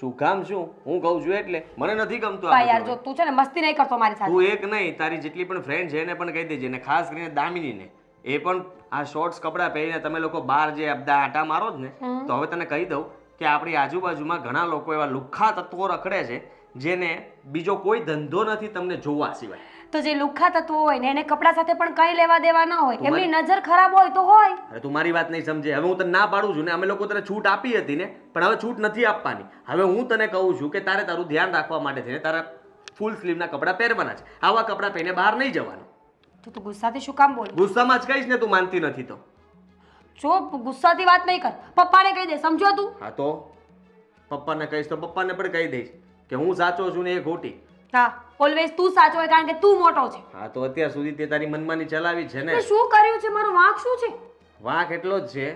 શું કામ શું? હું કહું છું એટલે મને નથી ગમતું આ ભાઈ યાર, બધું. જો તું છે ને મસ્તી નહીં કરતો મારી સાથે. તું એક નહીં, તારી જેટલી પણ ફ્રેન્ડ છે એને પણ કહી દેજે, ને ખાસ કરીને દામિનીને. એ પણ આ શોર્ટ્સ કપડાં પહેરીને તમે લોકો બહાર જે બધા આટા મારો જ ને, તો હવે તને કહી દઉં કે આપણી આજુબાજુમાં ઘણા લોકો એવા લુખ્ખા તત્વો રખડે છે જેને બીજો કોઈ ધંધો નથી તમને જોવા સિવાય. તો જે લુખ્ખા તત્વો હોય ને એને કપડા સાથે પણ કઈ લેવા દેવા ના હોય, એમની નજર ખરાબ હોય તો હોય. અરે તું મારી વાત નહીં સમજે. હવે હું તને ના પાડું છું ને, અમે લોકો તને છૂટ આપી હતી ને, પણ હવે છૂટ નથી આપવાની. હવે હું તને કહું છું કે તારે તારું ધ્યાન રાખવા માટે થઈને તારા ફૂલ સ્લીવના કપડાં પહેરવાના છે. આવા કપડાં પહેરીને બહાર નહીં જવાનું. તો તું ગુસ્સાથી શું કામ બોલ? ગુસ્સામાં જ કહીશ ને, તું માનતી નથી તો. જો ગુસ્સાથી વાત નહીં કર, પપ્પાને કહી દે, સમજો તું? હા તો પપ્પાને કહીશ તો પપ્પાને પણ કહી દઈશ કે હું સાચો છું ને એ ખોટી. હા, ઓલવેઝ તું સાચો હોય કારણ કે તું મોટો છે. હા તો અત્યાર સુધી તે તારી મનમાની ચલાવી છે ને. મેં શું કર્યું છે? મારો વાંક શું છે? વાંક એટલો જ છે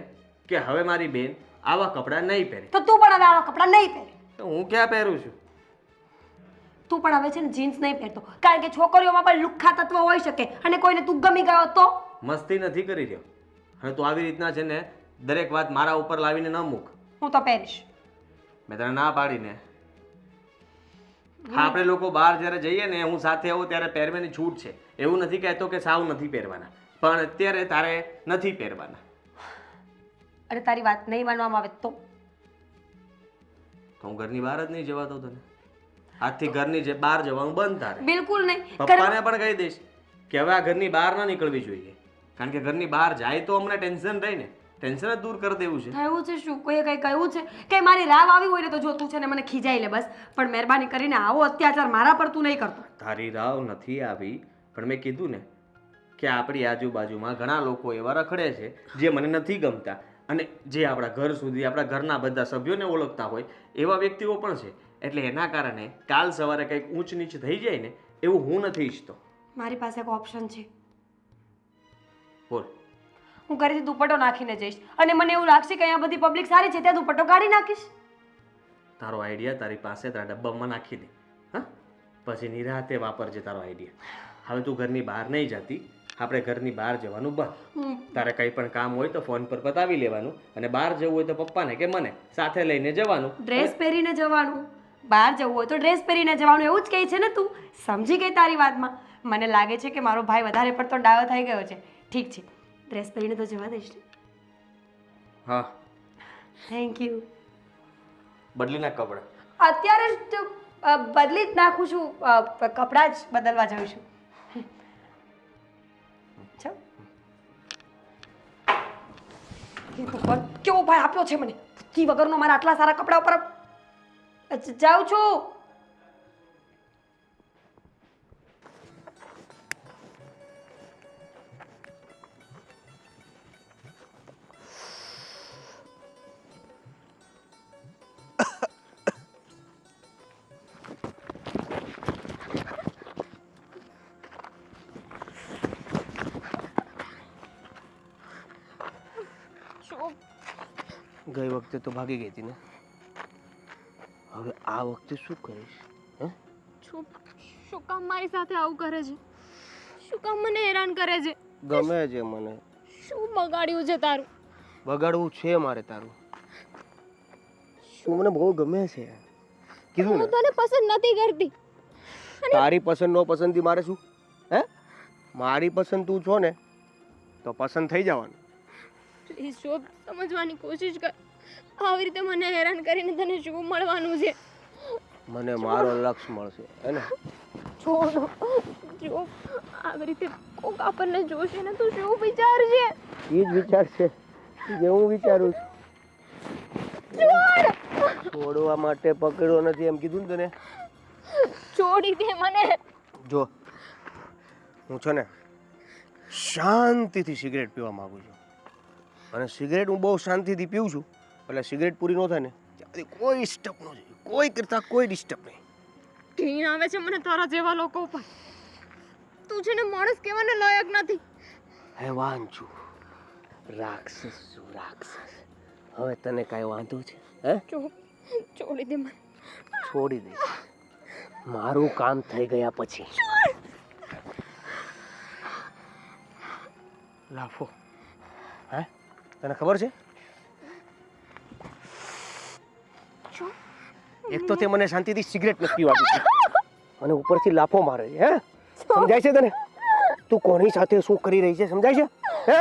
કે હવે મારી બેન આવા કપડાં નહીં પહેરે. તો તું પણ હવે આવા કપડાં નહીં પહેર. તો હું ક્યાં પહેરું છું? તું પણ હવે છે ને જીન્સ નહીં પહેરતો, કારણ કે છોકરીઓમાં પણ લુખ્ખા તત્વ હોઈ શકે, અને કોઈને તું ગમી ગયો તો? મસ્તી નથી કરી રહ્યો. અને તું આવી રીતના છે ને દરેક વાત મારા ઉપર લાવીને ન મૂક. હું તો પહેરીશ. મેં તને ના પાડીને. હા, આપણે લોકો બહાર જ્યારે જઈએ ને, હું સાથે આવું ત્યારે પહેરવાની છૂટ છે. એવું નથી કહેતો કે સાવ નથી પહેરવાના, પણ અત્યારે તારે નથી પહેરવાના. અને તારી વાત નહીં માનવામાં આવે તો? તો હું ઘરની બહાર જ નહીં જવા દઉં તને. આજથી ઘરની જે બહાર જવાનું બંધ તારે. બિલકુલ નહીં. પપ્પાને પણ કહી દઈશ કે હવે આ ઘરની બહાર ના નીકળવી જોઈએ, કારણ કે ઘરની બહાર જાય તો અમને ટેન્શન રહી ને, ટેન્શન જ દૂર કરી દેવું છે. થયું છે શું? કોઈએ કંઈ કહ્યું છે કે મારી રાવ આવી હોય ને તો જો તું છે ને મને ખીજાઈ લે બસ, પણ મહેરબાની કરીને આવો અત્યાચાર મારા પર તું નહીં કરતો. તારી રાવ નથી આવી, પણ મેં કીધું ને કે આપણી આજુબાજુમાં ઘણા લોકો એવા રખડે છે જે મને નથી ગમતા, અને જે આપણા ઘર સુધી આપણા ઘરના બધા સભ્યોને ઓળખતા હોય એવા વ્યક્તિઓ પણ છે. એટલે એના કારણે કાલ સવારે કંઈક ઊંચ નીચ થઈ જાય ને, એવું હું નથી ઈચ્છતો. મારી પાસે એક ઓપ્શન છે. બોલ. હું ઘરેથી દુપટ્ટો નાખીને જઈશ, અને મને એવું લાગશે કે અહીંયા બધી પબ્લિક સારી છે, ત્યાં દુપટ્ટો કાઢી નાખીશ. તારો આઈડિયા તારી પાસે તારા ડબ્બામાં નાખી દે. હા, પછી નિરાતે વાપરજે તારો આઈડિયા. હવે તું ઘરની બહાર નહીં જતી, આપણે ઘરની બહાર જવાનું બંધ. તારે કંઈ પણ કામ હોય તો ફોન પર પતાવી લેવાનું, અને બહાર જવું હોય તો પપ્પાને કે મને સાથે લઈને જવાનું. ડ્રેસ પહેરીને જવાનું. બહાર જવું હોય તો ડ્રેસ પહેરીને જવાનું, એવું જ કહે છે ને તું? સમજી ગઈ તારી વાતમાં. મને લાગે છે કે મારો ભાઈ વધારે પડતો ડાયો થઈ ગયો છે. ઠીક છે, ડ્રેસ પહેરીને તો જવા દઈશ ને? હા, થેન્ક યુ. બદલી નાખ કપડાં. અત્યારે જ તો બદલી જ નાખું છું, કપડાં જ બદલવા જાઉં છું. જાઉં. કેવો ભાઈ આપ્યો છે મને, બુદ્ધિ વગરનો, મારા આટલા સારા કપડા ઉપર. જાઉં છું. ગઈ વખતે તો ભાગી ગઈ હતી ને, હવે આ વખતે શું કરીશ? હે, શું કામ મારી સાથે આવું કરે છે? શું કામ મને હેરાન કરે છે? ગમે છે મને. શું બગાડ્યું છે તારું? બગાડવું છે મારે તારું. શું મને બહુ ગમે છે, કીધું હું ને. તને પસંદ નથી કરતી. તારી પસંદ નો પસંદથી મારે શું? હે, મારી પસંદ તું છો ને તો પસંદ થઈ જવાનું. પ્લીઝ શોભ, સમજવાની કોશિશ કર. આવી રીતે મને હેરાન કરીને તને શું મળવાનું છે? મને મારો લક્ષ મળશે હે ને? છોડો જો આવી રીતે કોક આપણને જોશે ને તો શું વિચારશે? એ જ વિચાર છે જે હું વિચારું છું. છોડવા માટે પકડ્યો નથી એમ કીધું ને તને. છોડી દે મને. જો હું છે ને શાંતિથી સિગરેટ પીવા માંગુ છું, અને સિગરેટ હું બહુ શાંતિથી પીઉં છું. એટલે સિગરેટ પૂરી ન થાય ને ત્યાંથી કોઈ ડિસ્ટર્બ ન જોઈએ, કોઈ કરતા કોઈ ડિસ્ટર્બ નહીં. ઘીન આવે છે મને તારા જેવા લોકો ઉપર. તું છે ને માણસ કહેવાને લાયક નથી. હેવાન છું, રાક્ષસ છું, રાક્ષસ. હવે તને કાંઈ વાંધો છે? હે? છોડી દે મને. છોડી દે. મારું કામ થઈ ગયા પછી લાફો. હે? તને ખબર છે? એક તો તે મને શાંતિથી સિગરેટ નથી પીવા દીધી અને ઉપરથી લાફો મારે છે. હે? સમજાય છે તને? તું કોની સાથે શું કરી રહી છે સમજાય છે? હે?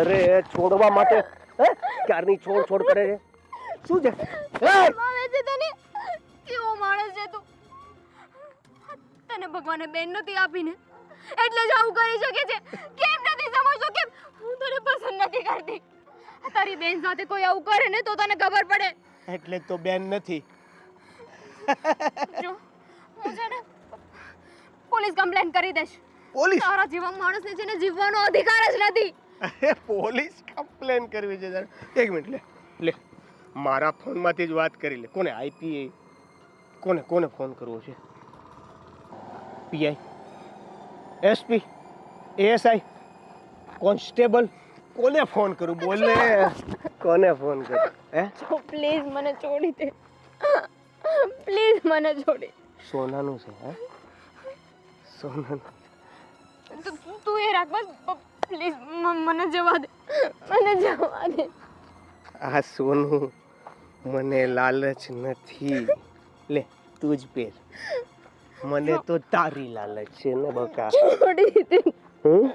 અરે છોડવા માટે હે ક્યારની છોડ છોડ કરે છે. શું છે? આવે છે તને કેવો માણસ છે તું? તને ભગવાને બેન નથી આપીને એટલે જ આવું કરી શકે છે. કેમ નથી સમજતો કે હું તને પસંદ નથી કરતી? તારી બેન સાથે કોઈ આવું કરે ને તો તને ખબર પડે. એટલે જ તો બેન નથી. જો હું છે ને પોલીસ કમ્પ્લેન કરી દઈશ. પોલીસ? તારા જેવા માણસને છે ને જીવવાનો અધિકાર જ નથી. અરે પોલીસ કમ્પ્લેન કરવી છે તારે? એક મિનિટ લે લે મારા ફોનમાંથી જ વાત કરી લે. કોને આઈપીએ કોને કોને ફોન કરવો છે? પીઆઈ, એસપી, એએસઆઈ, કોન્સ્ટેબલ, કોને ફોન કરું? બોલ ને કોને ફોન કરું? હે? પ્લીઝ મને છોડી દે. પ્લીઝ મને છોડી. સોનાનું છે? હે? સોનાનું? તું એ રાખ બસ. પ્લીઝ મને જવા દે. મને જવા દે. આ સોનું મને લાલચ નથી. લે તું જ પહેર. મને તો તારી લાલચ છે ને બકા. છોડી દે. હમ?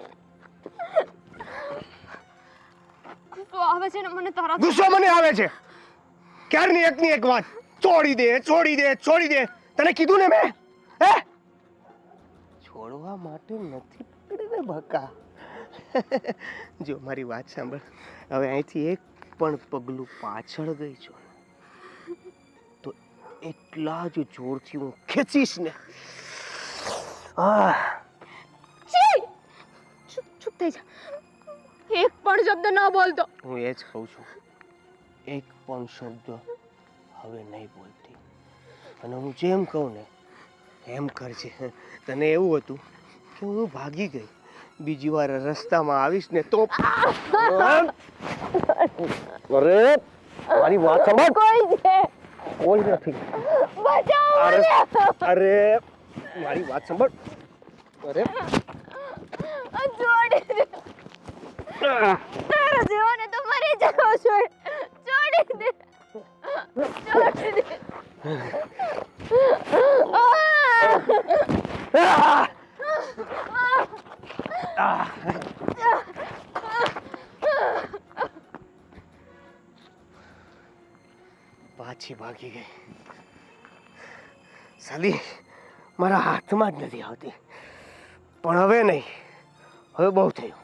ગુસ્સો આવે છે ને મને તારા. ગુસ્સો મને આવે છે. ક્યારની એકની એક વાત. છોડી દે, છોડી દે, છોડી દે. તને કીધું ને મેં. હે? છોડવા માટે નથી પકડી ને બકા. જો મારી વાત સાંભળ. હવે અહીંથી એક પણ પગલું પાછળ ગઈ છો તો એટલા જ જોરથી હું ખેંચીશ ને. ચૂપ થઈ જા. એક પણ શબ્દ ન બોલતો. હું એ જ કહું છું, એક પણ શબ્દ હવે નહીં બોલતી. અને હું જેમ કહું ને એમ કરજે. તને એવું હતું કે હું ભાગી ગઈ, બીજી વાર રસ્તામાં આવીશ ને તો. અરે મારી વાત સાંભળ. કોઈ છે? કોઈ નથી. બચાવ. અરે મારી વાત સાંભળ. અરે છોડી દે. તારા જેવાને તો મરી જાવ. છોડી દે. છોડી દે. પાછી ભાગી ગઈ. સાલી મારા હાથમાં જ નથી આવતી. પણ હવે નહીં, હવે બહુ થયું.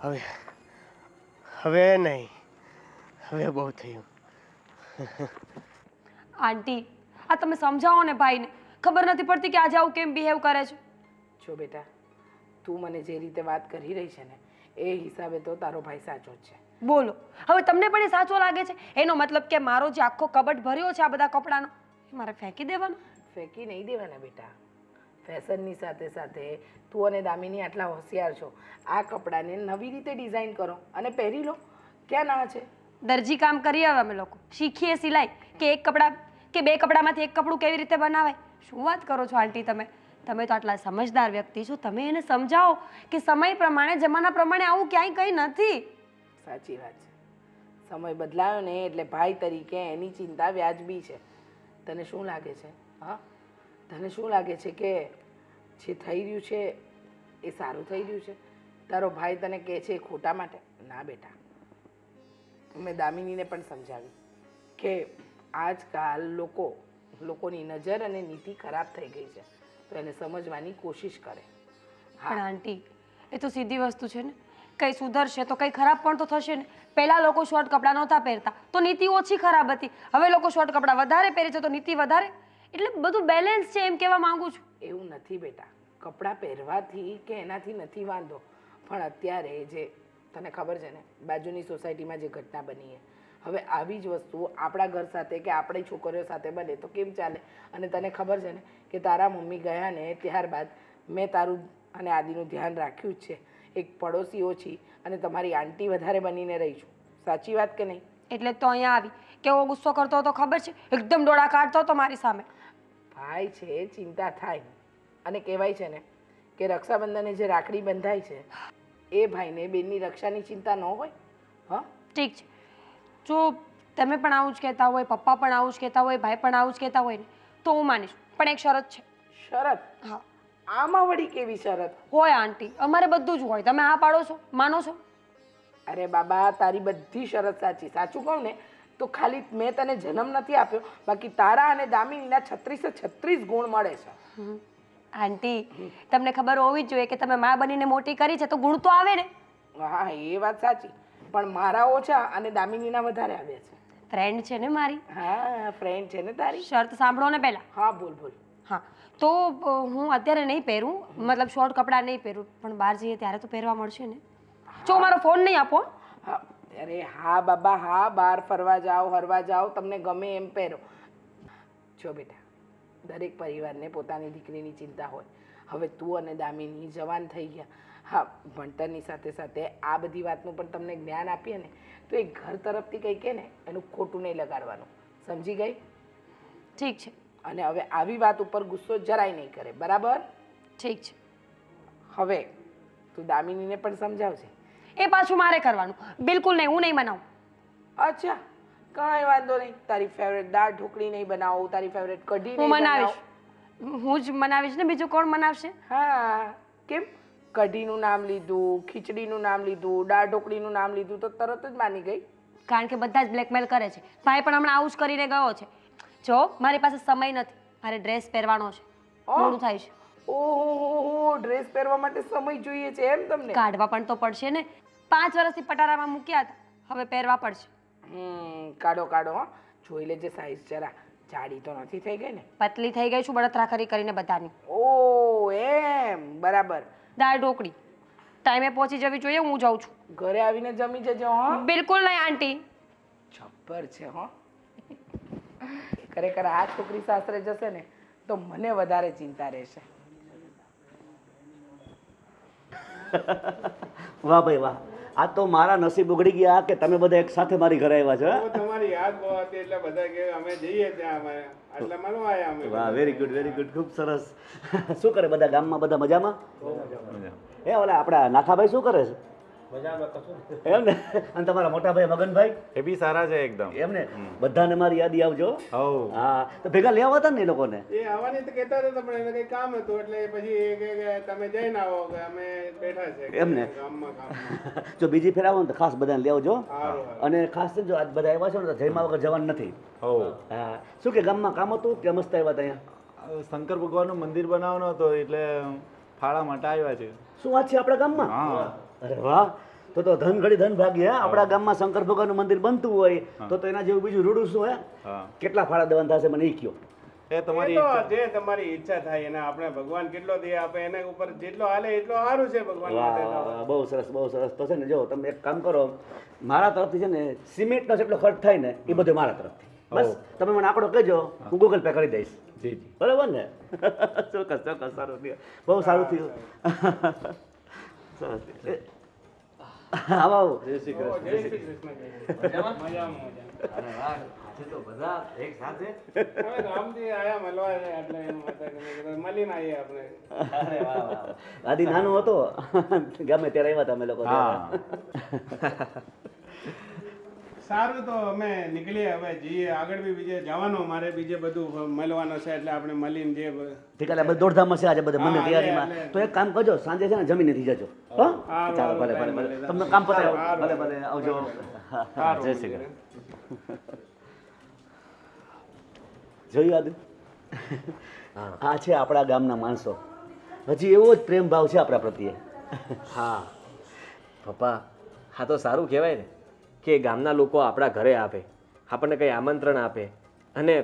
હવે હવે નહીં, હવે બહુ થયું. આંટી આ તમે સમજાવો ને ભાઈને. ખબર નથી પડતી કે આજે આવું કેમ બિહેવ કરે છે. જો બેટા, તું મને જે રીતે વાત કરી રહી છે ને એ હિસાબે તો તારો ભાઈ સાચો જ છે. બોલો હવે તમને પણ એ સાચો લાગે છે? એનો મતલબ કે મારો જે આખો કબટ ભર્યો છે આ બધા કપડાનો એ મારે ફેંકી દેવાનો? ફેંકી નહીં દેવાના બેટા. ફેશનની સાથે સાથે તું અને દામિની આટલા હોશિયાર છો. આ કપડાને નવી રીતે ડિઝાઇન કરો અને પહેરી લો. ક્યાં ના છે? દરજી કામ કરીએ હવે અમે લોકો. શીખીએ સિલાઈ કે એક કપડા કે બે કપડામાંથી એક કપડું કેવી રીતે બનાવાય. શું વાત કરો છો આંટી તમે? તમે તો આટલા સમજદાર વ્યક્તિ છો. તમે એને સમજાવો કે સમય પ્રમાણે જમાના પ્રમાણે આવું ક્યાંય કંઈ નથી. સાચી વાત છે. સમય બદલાયો ને એટલે ભાઈ તરીકે એની ચિંતા વ્યાજબી છે. તને શું લાગે છે? હા, તને શું લાગે છે કે જે થઈ રહ્યું છે એ સારું થઈ રહ્યું છે? તારો ભાઈ તને કહે છે એ ખોટા માટે? ના બેટા, મેં દામિનીને પણ સમજાવી કે આજકાલ લોકોની નજર અને નીતિ ખરાબ થઈ ગઈ છે, તો એને સમજવાની કોશિશ કરે. પણ આંટી, એ તો સીધી વસ્તુ છે ને, કંઈ સુધરશે તો કંઈ ખરાબ પણ તો થશે ને. પહેલાં લોકો શોર્ટ કપડાં નહોતા પહેરતા તો નીતિ ઓછી ખરાબ હતી, હવે લોકો શોર્ટ કપડાં વધારે પહેરે છે તો નીતિ વધારે. એટલે બધું બેલેન્સ છે એમ કહેવા માંગુ છું. એવું નથી બેટા, કપડાં પહેરવાથી કે એનાથી નથી વાંધો, પણ અત્યારે જે તને ખબર છે ને બાજુની સોસાયટીમાં જે ઘટના બની છે, હવે આવી જ વસ્તુ આપણા ઘર સાથે કે આપણી છોકરીઓ સાથે બને તો કેમ ચાલે? અને તને ખબર છે ને કે તારા મમ્મી ગયા ને ત્યારબાદ મેં તારું અને આદિનું ધ્યાન રાખ્યું જ છે. એક પડોશી ઓછી અને તમારી આંટી વધારે બનીને રહી છું. સાચી વાત કે નહીં? એટલે જ તો અહીંયા આવી. કેવો ગુસ્સો કરતો હતો ખબર છે? એકદમ ડોળા કાઢતો હતો મારી સામે. ભાઈ છે, ચિંતા થાય. અને કહેવાય છે ને કે રક્ષાબંધને જે રાખડી બંધાય છે એ ભાઈને બેનની રક્ષાની ચિંતા ન હોય. હા, ઠીક છે, જો તમે પણ આવું જ કહેતા હોય, પપ્પા પણ આવું જ કહેતા હોય, ભાઈ પણ આવું જ કહેતા હોય ને તો હું માનીશ, પણ એક શરત છે. શરત? હા. આમાં વળી કેવી શરત? હોય આંટી, અમારે બધું જ હોય. તમે આ પાડો છો, માનો છો? અરે બાબા, તારી બધી શરત સાચી. સાચું કહું ને તો ખાલી મેં તને જન્મ નથી આપ્યો, બાકી તારા અને દામિનીના 36 ગુણ મળે છે. આંટી, તમને ખબર હોવી જ જોઈએ કે તમે મા બનીને મોટી કરી છે તો ગુણ તો આવે ને. હા, એ વાત સાચી, પણ મારા ઓછા અને દામિનીના વધારે આવ્યા છે. ફ્રેન્ડ છે ને મારી. હા, ફ્રેન્ડ છે ને તારી. શરત સાંભળો ને પહેલા. હા, બોલ બોલ. હા, તો હું અત્યારે નહીં પહેરું, મતલબ શોર્ટ કપડાં નહીં પહેરું, પણ બહાર જઈએ ત્યારે તો પહેરવા મળશે ને. જો મારો ફોન નહીં આપો. હા, અરે હા બાબા, હા, બહાર ફરવા જાઓ, હરવા જાઓ, તમને ગમે એમ પહેરો. જો બેટા, દરેક પરિવારને પોતાની દીકરીની ચિંતા હોય. હવે તું અને દામિની જવાન થઈ ગયા. હા, ભણતરની સાથે સાથે આ બધી વાતનું પણ તમને જ્ઞાન આપીએ ને તો એ ઘર તરફથી કંઈ કહે ને એનું ખોટું નહીં લગાડવાનું. સમજી ગઈ? ઠીક છે. અને હવે આવી વાત ઉપર ગુસ્સો જરાય નહીં કરે, બરાબર? ઠીક છે. હવે તું દામિનીને પણ સમજાવજે. એ પાછું મારે કરવાનું. બિલકુલ નહીં, હું નહીં બનાવું. અચ્છા, કાંઈ વાંધો નહીં. તારી ફેવરેટ દાળ ઢોકળી નહીં બનાવું, તારી ફેવરેટ કઢી હું નહીં મનાવીશ. બનાવું. હું જ મનાવીશ ને, બીજું કોણ મનાવશે? હા, કેમ? કઢીનું નામ લીધું, ખીચડીનું નામ લીધું, દાળ ઢોકળીનું નામ લીધું તો તરત જ માની ગઈ. કારણ કે બધા જ બ્લેકમેલ કરે છે. ભાઈ પણ હમણાં આવું જ કરીને ગયો છે. જો મારી પાસે સમય નથી, મારે ડ્રેસ પહેરવાનો છે, મોડું થાય છે. ઓહો, ડ્રેસ પહેરવા માટે સમય જોઈએ છે એમ તમને? કાઢવા પણ તો પડશે ને. 5 વર્ષથી પટારામાં મૂક્યા હતા, હવે પહેરવા પડશે. કાઢો કાઢો. હા, જોઈ લેજે સાઈઝ જરા. જાડી તો નથી થઈ ગઈ ને? પતલી થઈ ગઈ છું બળતરા કરીને બધાની. ઓ એમ, બરાબર. દાળ ઢોકળી ટાઈમે પહોંચી જવી જોઈએ. હું જાઉં છું. ઘરે આવીને જમી જજો. હા, બિલકુલ નહીં આંટી. જબ્બર છે. હા, ખરેખર આ છોકરી સાસરે જશે ને તો મને વધારે ચિંતા રહેશે. વાહ ભાઈ વાહ, આ તો મારા નસીબ ઉગડી ગયા કે તમે બધા એક સાથે મારી ઘરે આવ્યા છો. તો તમારી યાદ બહુ હતી એટલે બધા કે અમે જઈએ ત્યાં અમે એટલે માનો આયા અમે. વાહ, વેરી ગુડ વેરી ગુડ, ખૂબ સરસ. શું કરે બધા ગામમાં? બધા મજામાં? એ ઓલા આપણા નાખાભાઈ શું કરે છે? એમ ને? અને તમારા મોટા ભાઈ મગનભાઈ? એ બી સારા છે એકદમ. એમ ને? બધાને મારી યાદી આવજો. હા, તો ભેગા લેવા હતા ને એ લોકોને? એ આવવાની તો કહેતા હતા પણ એને કઈ કામ હતું એટલે પછી એ કે તમે જઈને આવો કે અમે બેઠા છે એમ ને? ગામમાં. જો બીજી ફેર આવો ને તો ખાસ બધાને લેવજો. સારું. અને ખાસ જો આજ બધા આવ્યા છો ને તો જયમાં વગર જવાનું નથી. હા, શું કે ગામમાં કામ હતું કે મસ્ત આવ્યા હતા અહીંયા? શંકર ભગવાનનું મંદિર બનાવવાનું હતું એટલે ફાળા માટે આવ્યા છે. શું વાત છે આપણા ગામમાં? હા. અરે વાહ, તો ધન ઘડી ધન ભાગી. હા, આપણા ગામમાં શંકર ભગવાનનું મંદિર બનતું હોય તો એના જેવું બીજું રૂડું શું હે? હા, કેટલા ફાળા દેવાના થશે મને એ કયો. એ તમારી એ તો જે તમારી ઈચ્છા થાય એને આપણે ભગવાન કેટલો દે આપે એના ઉપર જેટલો હાલે એટલો સારું છે ભગવાન માટે તો. વાહ, બહુ સરસ બહુ સરસ. તો છે ને જો તમે એક કામ કરો, મારા તરફથી છે ને સિમેન્ટનો જેટલો ખર્ચ થાય ને એ બધું મારા તરફથી. બસ તમે મને આંકડો કહેજો, હું ગૂગલ પે કરી દઈશ. જી જી. બરાબર ને? ચોક્કસ ચોક્કસ, સારું થયું, બહુ સારું થયું. સરસ. આવો આવો. જય શ્રી ઓ, કૃષ્ણ. જય શ્રી કૃષ્ણ. મજામાં મજામાં. એક સાથે અમે ગામથી આયા મળવા એટલે એમ હતા કે મેં કીધું મળીને આવીએ આપણે. અરે વાહ વાહ. આદિ નાનો હતો ગમે ત્યારે આવ્યા હતા અમે લોકો. હા. સારું તો અમે નીકળીએ હવે જઈએ આગળ બી બીજે જવાનું મારે બીજે બધું મળવાનું છે એટલે આપણે મળીને જે ઠીક છે બધું દોડધામ હશે આજે બધે મને હા, તૈયારીમાં એટલે. તો એક કામ કરજો સાંજે છે ને જમીને થઈ જજો હો હારું, ચાલો ભલે હારું, ભલે ભલે, ભલે ભલે. તમને કામ પતાવો હારું, ભલે ભલે આવજો સારું, જય શ્રી કૃષ્ણ જોયું આદુ આ છે આપણા ગામના માણસો હજી એવો જ પ્રેમ ભાવ છે આપણા પ્રત્યે હા પપ્પા હા તો સારું કહેવાય ને કે ગામના લોકો આપણા ઘરે આવે આપણને કંઈ આમંત્રણ આપે અને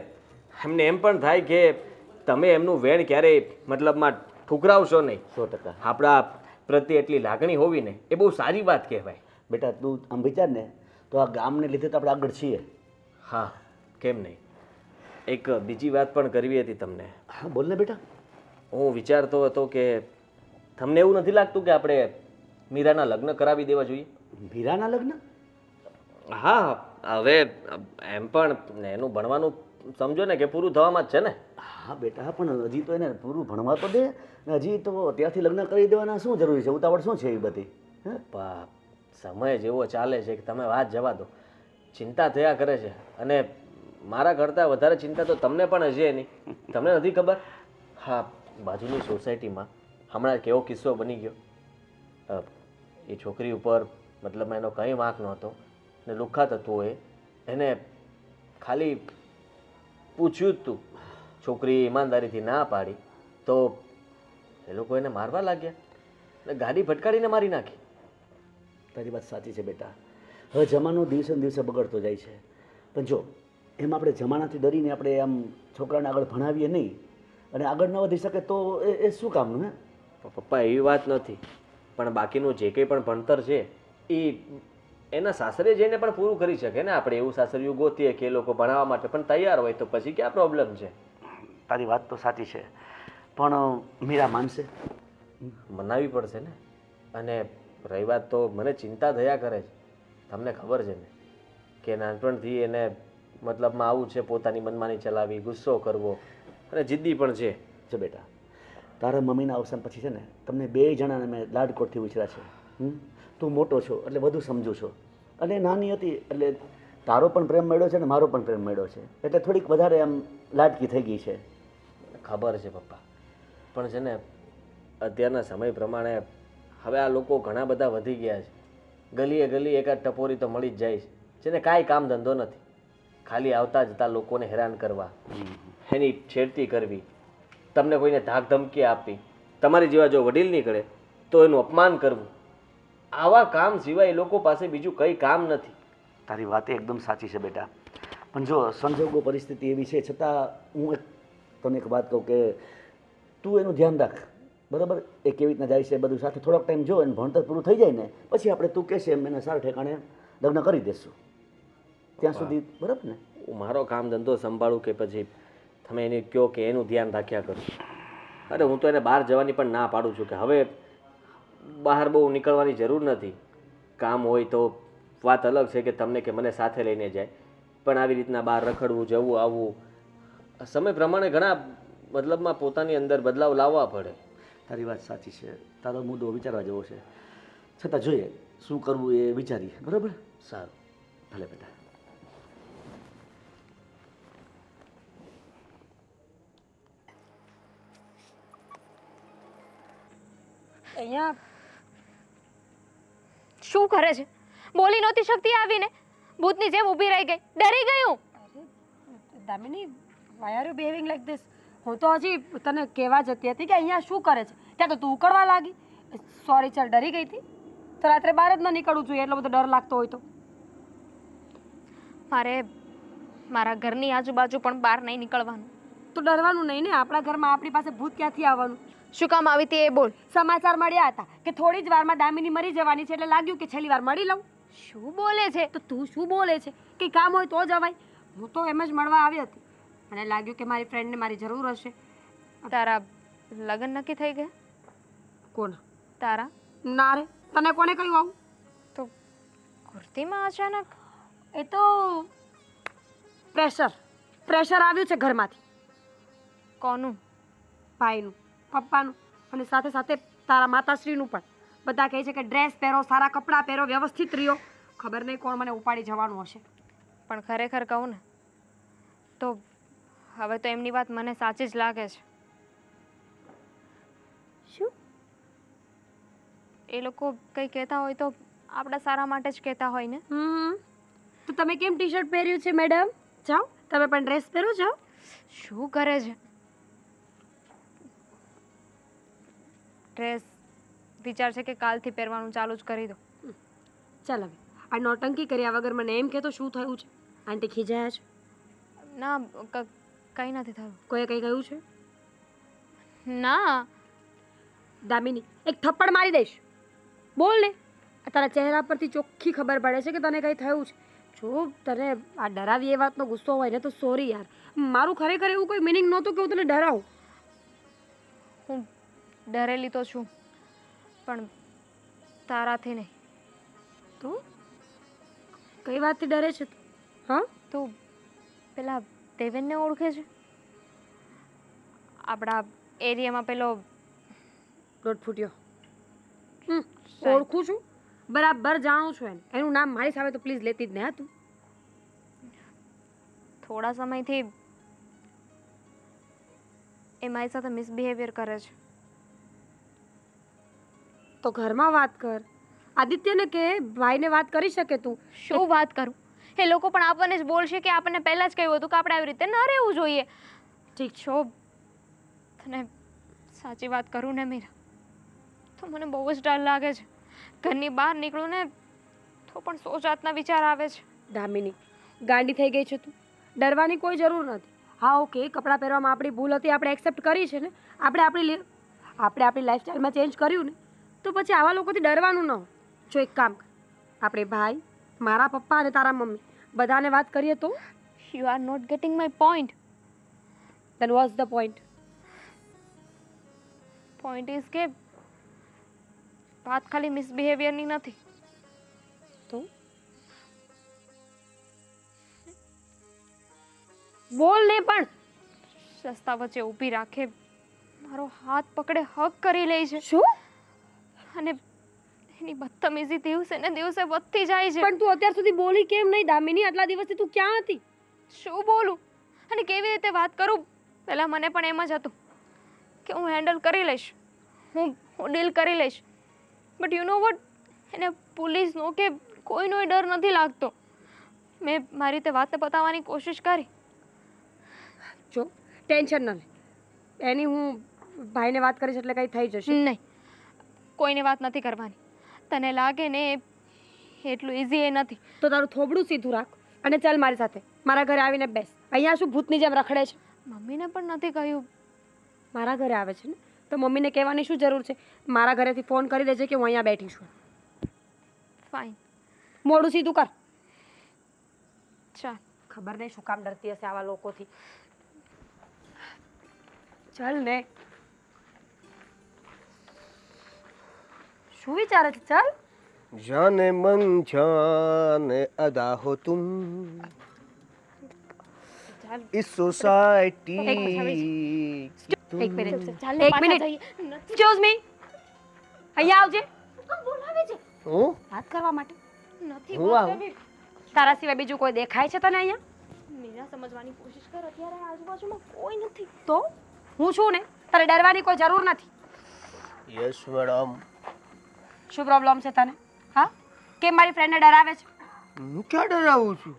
એમને એમ પણ થાય કે તમે એમનું વેણ ક્યારેય મતલબમાં ઠુકરાવશો નહીં. 100%. આપણા પ્રત્યે એટલી લાગણી હોવી ને એ બહુ સારી વાત કહેવાય. બેટા તું આમ વિચાર ને તો આ ગામને લીધે તો આપણે આગળ છીએ. હા કેમ નહીં. એક બીજી વાત પણ કરવી હતી તમને. હા બોલ ને બેટા. હું વિચારતો હતો કે તમને એવું નથી લાગતું કે આપણે મીરાના લગ્ન કરાવી દેવા જોઈએ? મીરાના લગ્ન? હા હવે એમ પણ એનું ભણવાનું સમજો ને કે પૂરું થવામાં જ છે ને. હા બેટા પણ હજી તો એને પૂરું ભણવા તો દે ને હજી તો અત્યારથી લગ્ન કરી દેવાના શું જરૂરી છે? ઉતાવળ શું છે એ બધી? પપ્પા સમય જેવો ચાલે છે કે તમે વાત જવા દો. ચિંતા થયા કરે છે અને મારા કરતાં વધારે ચિંતા તો તમને પણ હશે એની. તમને નથી ખબર? હા બાજુની સોસાયટીમાં હમણાં કેવો કિસ્સો બની ગયો. એ છોકરી ઉપર મતલબ એનો કંઈ વાંક નહોતો ને લુખ્ખા તત્વોએ એને ખાલી પૂછ્યું જ તું. છોકરી ઈમાનદારીથી ના પાડી તો એ લોકો એને મારવા લાગ્યા ને ગાડી ભટકાડીને મારી નાખી. તારી વાત સાચી છે બેટા. હવે જમાનો દિવસે ને દિવસે બગડતો જાય છે પણ જો એમ આપણે જમાનાથી ડરીને આપણે આમ છોકરાને આગળ ભણાવીએ નહીં અને આગળ ન વધી શકે તો એ શું કામનું? હે પપ્પા એવી વાત નથી પણ બાકીનું જે કંઈ પણ ભણતર છે એ એના સાસરે જઈને પણ પૂરું કરી શકે ને. આપણે એવું સાસરિયું ગોતીએ કે એ લોકો ભણાવવા માટે પણ તૈયાર હોય તો પછી ક્યાં પ્રોબ્લેમ છે? તારી વાત તો સાચી છે પણ મીરા માનશે? મનાવવી પડશે ને. અને રહી વાત તો મને ચિંતા થયા કરે છે. તમને ખબર છે ને કે નાનપણથી એને મતલબમાં આવું છે, પોતાની મનમાની ચલાવી, ગુસ્સો કરવો અને જિદ્દી પણ છે. જો બેટા તારા મમ્મીના અવસાન પછી છે ને તમને બે જણાને મેં લાડકોટથી ઉછર્યા છે. તું મોટો છો એટલે વધુ સમજુ છો અને નાની હતી એટલે તારો પણ પ્રેમ મળ્યો છે ને મારો પણ પ્રેમ મળ્યો છે એટલે થોડીક વધારે આમ લાડકી થઈ ગઈ છે. ખબર છે પપ્પા પણ છે ને અત્યારના સમય પ્રમાણે હવે આ લોકો ઘણા બધા વધી ગયા છે. ગલીએ ગલી એકાદ ટપોરી તો મળી જ જાય છે જેને કાંઈ કામ ધંધો નથી. ખાલી આવતા જતા લોકોને હેરાન કરવા, એની છેડતી કરવી, તમને કોઈને ધાક ધમકી આપવી, તમારી જેવા જો વડીલ નીકળે તો એનું અપમાન કરવું. આવા કામ સિવાય એ લોકો પાસે બીજું કંઈ કામ નથી. તારી વાત એકદમ સાચી છે બેટા પણ જો સંજોગો પરિસ્થિતિ એવી છે છતાં હું તને એક વાત કહું કે તું એનું ધ્યાન રાખ બરાબર. એ કેવી રીતના જાય છે બધું સાથે થોડોક ટાઈમ જો એને ભણતર પૂરું થઈ જાય ને પછી આપણે તું કહેશે એમ એને સારા ઠેકાણે લગ્ન કરી દઈશું. ત્યાં સુધી બરાબર ને? હું મારો કામ ધંધો સંભાળું કે પછી તમે એને કહો કે એનું ધ્યાન રાખ્યા કરું. અરે હું તો એને બહાર જવાની પણ ના પાડું છું કે હવે બહાર બહુ નીકળવાની જરૂર નથી. કામ હોય તો વાત અલગ છે કે તમને કે મને સાથે લઈને જાય પણ આવી રીતના બહાર રખડવું, જવું, આવવું સમય પ્રમાણે ઘણા મતલબમાં પોતાની અંદર બદલાવ લાવવા પડે. તારી વાત સાચી છે. તારો મુદ્દો વિચારવા જેવો છે છતાં જોઈએ શું કરવું એ વિચારીએ બરાબર. સારું ભલે બેટા. અહીંયા શું કરે છે? બોલી નહોતી શકતી આવીને ભૂતની જેમ ઊભી રહી ગઈ. ડરી ગયું. Damini why are you behaving like this? હું તો હજી તને કહેવા જતી હતી કે અહીંયા શું કરે છે ત્યાં તો તું ઉકળવા લાગી. સોરી ચાલ ડરી ગઈ હતી તો રાત્રે બહાર જ ન નીકળવું જોઈએ એટલો બધો ડર લાગતો હોય તો. મારે મારા ઘરની આજુબાજુ પણ બહાર નહીં નીકળવાનું. તો ડરવાનું નહીં ને. આપણા ઘરમાં આપણી પાસે ભૂત ક્યાંથી આવવાનું? શું કામ આવી હતી એ બોલ. સમાચાર મળ્યા હતા કે થોડી જ વારમાં દામિની મરી જવાની છે એટલે લાગ્યું કે છેલ્લી વાર મળી લઉં. શું બોલે છે? તો તું શું બોલે છે? કંઈ કામ હોય તો જવાય. હું તો એમ જ મળવા આવી હતી. મને લાગ્યું કે મારી ફ્રેન્ડને મારી જરૂર હશે. તારા લગ્ન નક્કી થઈ ગયા? કોના? તારા? ના રે, તને કોને કહ્યું આવું? તો કુર્તીમાં અચાનક? એ તો પ્રેશર આવ્યું છે ઘરમાંથી. કોનું? ભાઈનું, પપ્પાનું અને સાથે સાથે તારા માતાશ્રીનું પણ. બધા કહે છે કે ડ્રેસ પહેરો, સારા કપડાં પહેરો, વ્યવસ્થિત રહ્યો. ખબર નહીં કોણ મને ઉપાડી જવાનું હશે. પણ ખરેખર કહું ને તો હવે તો એમની વાત મને સાચી જ લાગે છે. શું? એ લોકો કંઈ કહેતા હોય તો આપણા સારા માટે જ કહેતા હોય ને. તો તમે કેમ ટી શર્ટ પહેર્યું છે મેડમ? જાઓ તમે પણ ડ્રેસ પહેરો. જાઓ. શું કરે છે? ડ્રેસ વિચાર છે કે કાલથી પહેરવાનું ચાલુ જ કરી દો. ચાલ હવે આ નોટંકી કર્યા વગર મને એમ કે તો શું થયું છે? આંટી ખીજાયા છે? ના કંઈ નથી થયું. કોઈએ કંઈ કહ્યું છે? ના. દામિની એક થપ્પડ મારી દઈશ. બોલ ને. તારા ચહેરા પરથી ચોખ્ખી ખબર પડે છે કે તને કંઈ થયું છે. જો તને આ ડરાવી એ વાતનો ગુસ્સો હોય ને તો સોરી યાર. મારું ખરેખર એવું કોઈ મિનિંગ નહોતું કે હું તને ડરાવું. હું ડરેલી તો છું પણ તારાથી નહીં. તો કઈ વાતથી ડરે છે તું? હા, તું પેલા દેવેનને ઓળખે છે? આપણા એરિયામાં પેલો દોઢ ફૂટ્યો. ઓળખું છું, બરાબર જાણું છું એને. એનું નામ મારી સામે તો પ્લીઝ લેતી જ ને. હા તું થોડા સમયથી એ મારી સાથે મિસબિહેવિયર કરે છે. તો ઘરમાં વાત કર. આદિત્યને કે ભાઈને વાત કરી શકે તું. શું વાત કરું? એ લોકો પણ આપણને જ બોલશે કે આપણને પહેલાં જ કહ્યું હતું કે આપણે આવી રીતે ન રહેવું જોઈએ. ઠીક છો તને સાચી વાત કરું ને મીરા, તો મને બહુ જ ડર લાગે છે. ઘરની બહાર નીકળું ને તો પણ 100 જાતના વિચાર આવે છે. દામિની ગાંડી થઈ ગઈ છે તું. ડરવાની કોઈ જરૂર નથી. હા ઓકે, કપડાં પહેરવામાં આપણી ભૂલ હતી, આપણે એક્સેપ્ટ કરી છે ને. આપણે આપણી લાઈફસ્ટાઈલમાં ચેન્જ કર્યું ને તો પછી આવા લોકોથી ડરવાનું ન હોય. જો એક કામ કર, આપણે ભાઈ, મારા પપ્પા અને તારા મમ્મી બધાને વાત કરીએ તો. You are not getting my point. Then what's the point? Point is કે વાત ખાલી મિસબિહેવિયરની નથી. તો બોલ ને. પણ રસ્તા વચ્ચે ઊભી રાખે, મારો હાથ પકડે હક કરી લે છે. શું? અને એની બદતમીઝી દિવસે ને દિવસે વધતી જાય છે. પણ તું અત્યાર સુધી બોલી કેમ નહીં દામિની? આટલા દિવસથી તું ક્યાં હતી? શું બોલું અને કેવી રીતે વાત કરું? પહેલાં મને પણ એમ જ હતું કે હું હેન્ડલ કરી લઈશ, હું ડીલ કરી લઈશ. બટ યુ નો વોટ, એને પોલીસનો કે કોઈનો ડર નથી લાગતો. મેં મારી રીતે વાતને પતાવવાની કોશિશ કરી. જો ટેન્શન ન લે. એની હું ભાઈને વાત કરીશ એટલે કંઈ થઈ જશે નહીં. કોઈને વાત નથી કરવાની. તને લાગે ને એટલું ઇઝી એ નથી. તો તારું થોબડું સીધું રાખ અને ચાલ મારી સાથે. મારા ઘરે આવીને બેસ. અહીંયા શું ભૂતની જેમ રખડે છે? મમ્મીને પણ નથી કહ્યું. મારા ઘરે આવે છે ને તો મમ્મીને કહેવાની શું જરૂર છે? મારા ઘરેથી ફોન કરી દેજે કે હું અહીંયા બેઠી છું. ફાઇન. મોઢું સીધું કર. ચાલ. ખબર નહીં શું કામ ડરતી હશે આવા લોકોથી. ચાલ ને. શું વિચારે છે? ચાલ. जाने मन जाने अदा हो तुम इस सोसाइटी એક મિનિટ. એક્સક્યુઝ મી, અહીંયા આવજે. બોલાવે છે હું વાત કરવા માટે. નથી હું આવું? તારા સિવાય બીજું કોઈ દેખાય છે તને અહીંયા? મીરા સમજવાની કોશિશ કર. અત્યારે આજુબાજુમાં કોઈ નથી. તો હું છું ને, તારે ડરવાની કોઈ જરૂર નથી. Yes madam. શું પ્રોબ્લેમ છે તને? હા, કેમ મારી ફ્રેન્ડને ડરાવે છે? હું ક્યાં ડરાવું છું?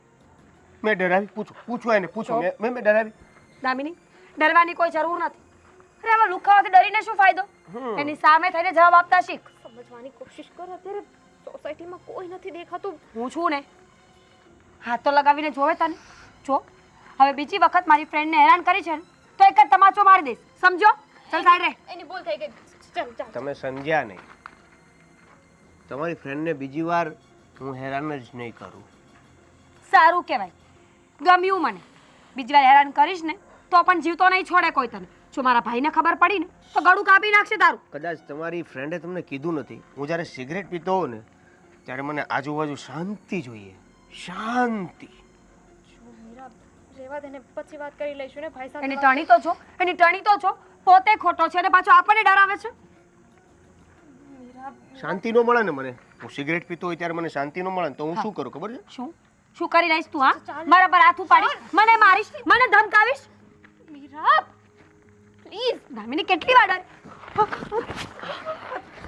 મેં ડરાવી? પૂછો એને પૂછો. મેં ડરાવી? દામિની, ડરવાની કોઈ જરૂર નથી. અરે આવા લુખાવાથી ડરીને શું ફાયદો? એની સામે થઈને જવાબ આપતા શીખ. સમજવાની કોશિશ કર. અત્યારે સોસાયટીમાં કોઈ નથી દેખાતું. હું છું ને. હાથ તો લગાવીને જોવે તને. જો હવે બીજી વખત મારી ફ્રેન્ડને હેરાન કરી છે ને તો એક જ તમાચો મારી દઈશ. સમજો? ચાલ સાઈડ રે. એની ભૂલ થઈ ગઈ. ચાલ ચાલ. તમે સમજ્યા નહીં. તમારી ફ્રેન્ડને બીજી વાર હું હેરાન જ નહીં કરું. સારું કહેવાય. ગમ્યું મને. બીજી વાર હેરાન કરીશ ને તો પણ જીવતો નહીં છોડે કોઈ તને. જો મારા ભાઈને ખબર પડી ને તો ગળું કાપી નાખશે તારું. કદાચ તમારી ફ્રેન્ડે તમને કીધું નથી. હું જ્યારે સિગરેટ પીતો હોઉં ને ત્યારે મને આજુબાજુ શાંતિ જોઈએ. શાંતિ. મીરા રેવા દે ને, પછી વાત કરી લઈશું ને ભાઈ સાથે. એની ટણી તો જો, એની ટણી તો જો. પોતે ખોટો છે અને પાછો આપણને ડરાવે છે. મીરા શાંતિ ન મળે ને મને હું સિગરેટ પીતો હોય ત્યારે મને શાંતિ ન મળે ને તો હું શું કરું ખબર છે? શું કરી રહીશ તું? હા, મારા પર હાથ ઉપાડીશ, મને મારીશ, મને ધમકાવીશ? મીરા પ્લીઝ. દામિની કેટલી વાર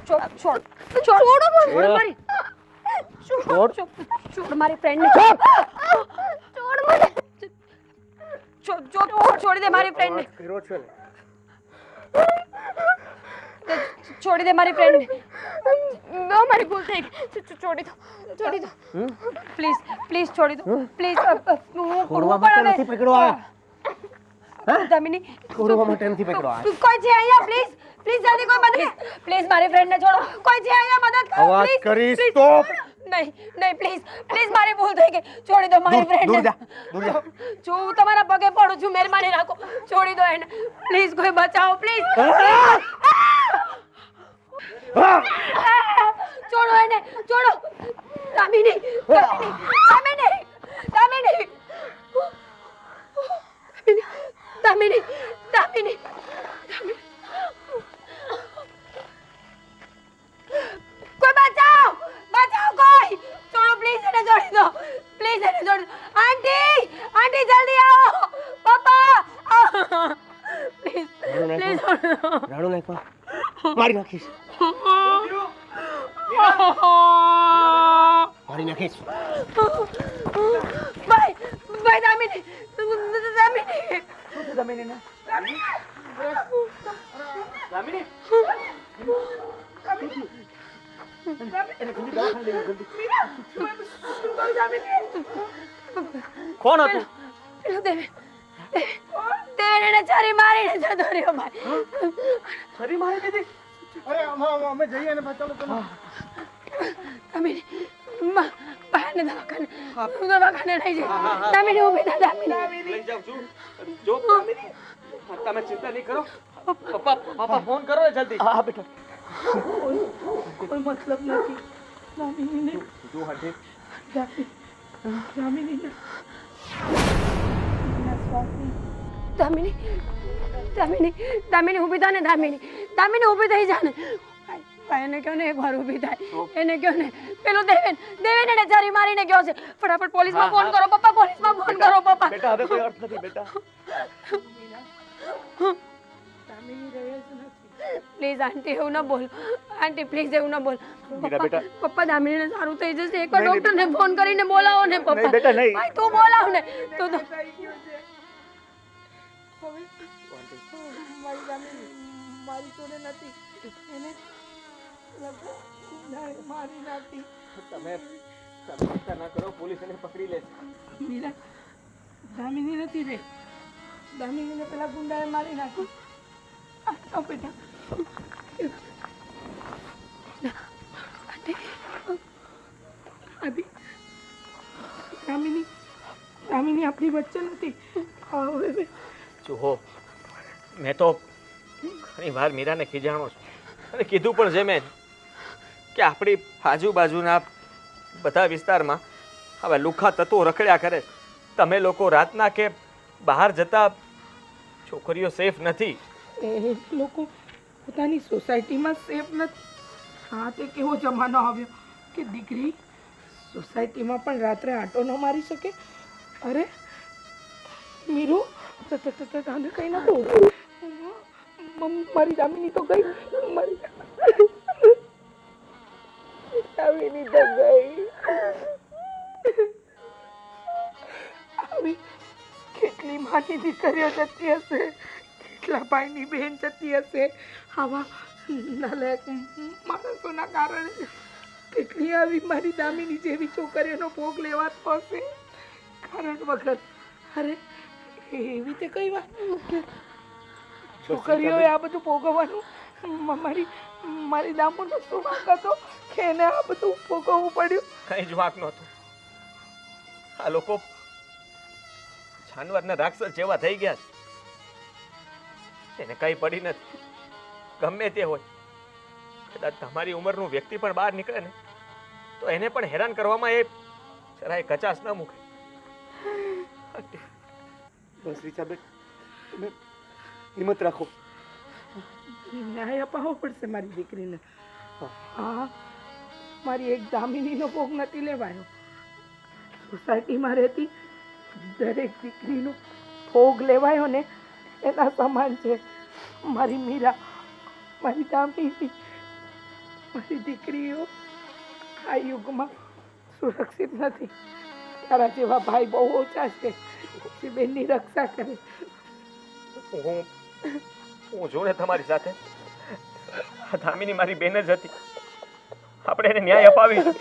છોડ મારી છોડ મારી ફ્રેન્ડ ને છોડ મને છોડી દે મારી ફ્રેન્ડ ને કર્યો છે ને છોડી દે મારી ફ્રેન્ડ ને મારી ભૂલ થઈ ગઈ. છોડી દો પ્લીઝ પ્લીઝ છોડી દો પ્લીઝ છોડવા માટે નથી પકડ્યો આ દામિની છોડવા માટે નથી પકડ્યો આ કોઈ છે અહીંયા પ્લીઝ પ્લીઝ જલ્દી કોઈ મદદ પ્લીઝ મારી ફ્રેન્ડ ને છોડો કોઈ છે અહીંયા મદદ કરો અવાજ please, કરીશ please, તો? નહીં નહીં પ્લીઝ પ્લીઝ મારી ભૂલ થઈ ગઈ છોડી દો મારી ફ્રેન્ડ દૂર જા, દૂર જા. જો હું તમારા પગે પડું છું મહેરબાની રાખો છોડી દો એને પ્લીઝ કોઈ બચાવો પ્લીઝ છોડો એને છોડો દામિની દામિની દામિની દામિની દામિની કોઈ બચાવો બચાવો કોઈ છોડો પ્લીઝ એને છોડી દો પ્લીઝ એને છોડી દો આંટી આંટી જલ્દી આવો પપ્પા પ્લીઝ પ્લીઝ રાણો નાખો મારી નાખીશ મારી નાખીશ ભાઈ ભાઈ દામિની દામિની કોણ હતું? પેલું દેવે એને ચારી મારીને જતો રહ્યો ભાઈ છરી મારી દીધી? અરે અમે જઈએ ને ચાલો ચાલો દામિની બહારને દવાખાને લઈ જાય દામિની ઊભી થા દામિની લઈ જાઉં છું. જો દામિની, તમે ચિંતા નહીં કરો. પપ્પા ફોન કરો ને જલ્દી. હા બેટા. કોઈ મતલબ નથી દામિનીને જો હાજી દામિનીને દામિની દામિની દામિની ઊભી થા ને દામિની ઊભી થઈ જા ને ભાઈ એને કહો ને એકવાર ઊભી થાય એને કહો ને પેલો દેવેન એને ચારી મારીને ગયો છે ફટાફટ પોલીસમાં ફોન કરો પપ્પા પોલીસમાં ફોન કરો પપ્પા બેટા હવે કોઈ અર્થ નથી બેટા. દામિની રહે જ નથી પ્લીઝ આંટી એવું ના બોલ આંટી પ્લીઝ એવું ના બોલ મીરા બેટા. પપ્પા દામિનીને સારું થઈ જશે એકવાર ડોક્ટરને ફોન કરીને બોલાવો ને પપ્પા નહીં બેટા, નહીં. ભાઈ તું બોલાવ ને તું તો થઈ ગયો છે હવે મારી દામિની મારી જોડે નથી એને મારી નાખી તમે ચિંતા ના કરો, પોલીસ એને પકડી લેશે. મીરા દામિની નથી રે દામિનીને પેલા ગુંડાએ મારી નાખી આ બેટા અભી દામિની આપણી વચ્ચે નથી હવે જુઓ, મેં તો ઘણી વાર મીરાને ખીજાણો છું અને કીધું પણ છે મેં કે આપણી આજુબાજુના બધા વિસ્તારમાં હવે લુખ્ખા તત્વો રખડ્યા કરે છે. તમે લોકો રાતના કે બહાર જતા છોકરીઓ સેફ નથી. એ લોકો પોતાની સોસાયટીમાં સેફ નથી. હા તે કેવો જમાનો આવ્યો કે દીકરી સોસાયટીમાં પણ રાત્રે આંટો ન મારી શકે. અરે મીરુ તને કઈ ન કહું મારી દામિની તો ગઈ મારી દામિની તો ગઈ આવી કેટલી માની દીકરીઓ જતી હશે કેટલા ભાઈની બહેન જતી હશે આવા નાલાયક માણસોના કારણે કેટલી આવી મારી દામિની જેવી છોકરીઓનો ભોગ લેવાતો હશે કારણ વગર. અરે એવી તે કઈ વાત કે છોકરીઓએ આ બધું ભોગવવાનું મારી દામુનો શું વાંક હતો કે એને આ બધું ભોગવવું પડ્યું? કઈ જ વાંક નહોતું. આ લોકો જાનવરના રાક્ષસ જેવા થઈ ગયા છે. એને કઈ પડી નથી. ગમે તે હોય, કદાચ તમારી ઉંમરનું વ્યક્તિ પણ બહાર નીકળે ને તો એને પણ હેરાન કરવામાં એ જરાય કચાશ ન મૂકે. બસ રીચાબેન, તમે હિંમત રાખો. ન્યાય અપાવવો પડશે મારી દીકરીને. હા મારી એક દામિનીનો ભોગ નથી લેવાયો. સોસાયટીમાં રહેતી દરેક દીકરીનો ભોગ લેવાયો ને એના સમાન છે. મારી મીરા, મારી દામિની, મારી દીકરીઓ આ યુગમાં સુરક્ષિત નથી. તારા જેવા ભાઈ બહુ ઓછા છે જે બેનની રક્ષા કરે. હું છું ને તમારી સાથે. દામિની મારી બેન જ હતી. આપણે એને ન્યાય અપાવીશું.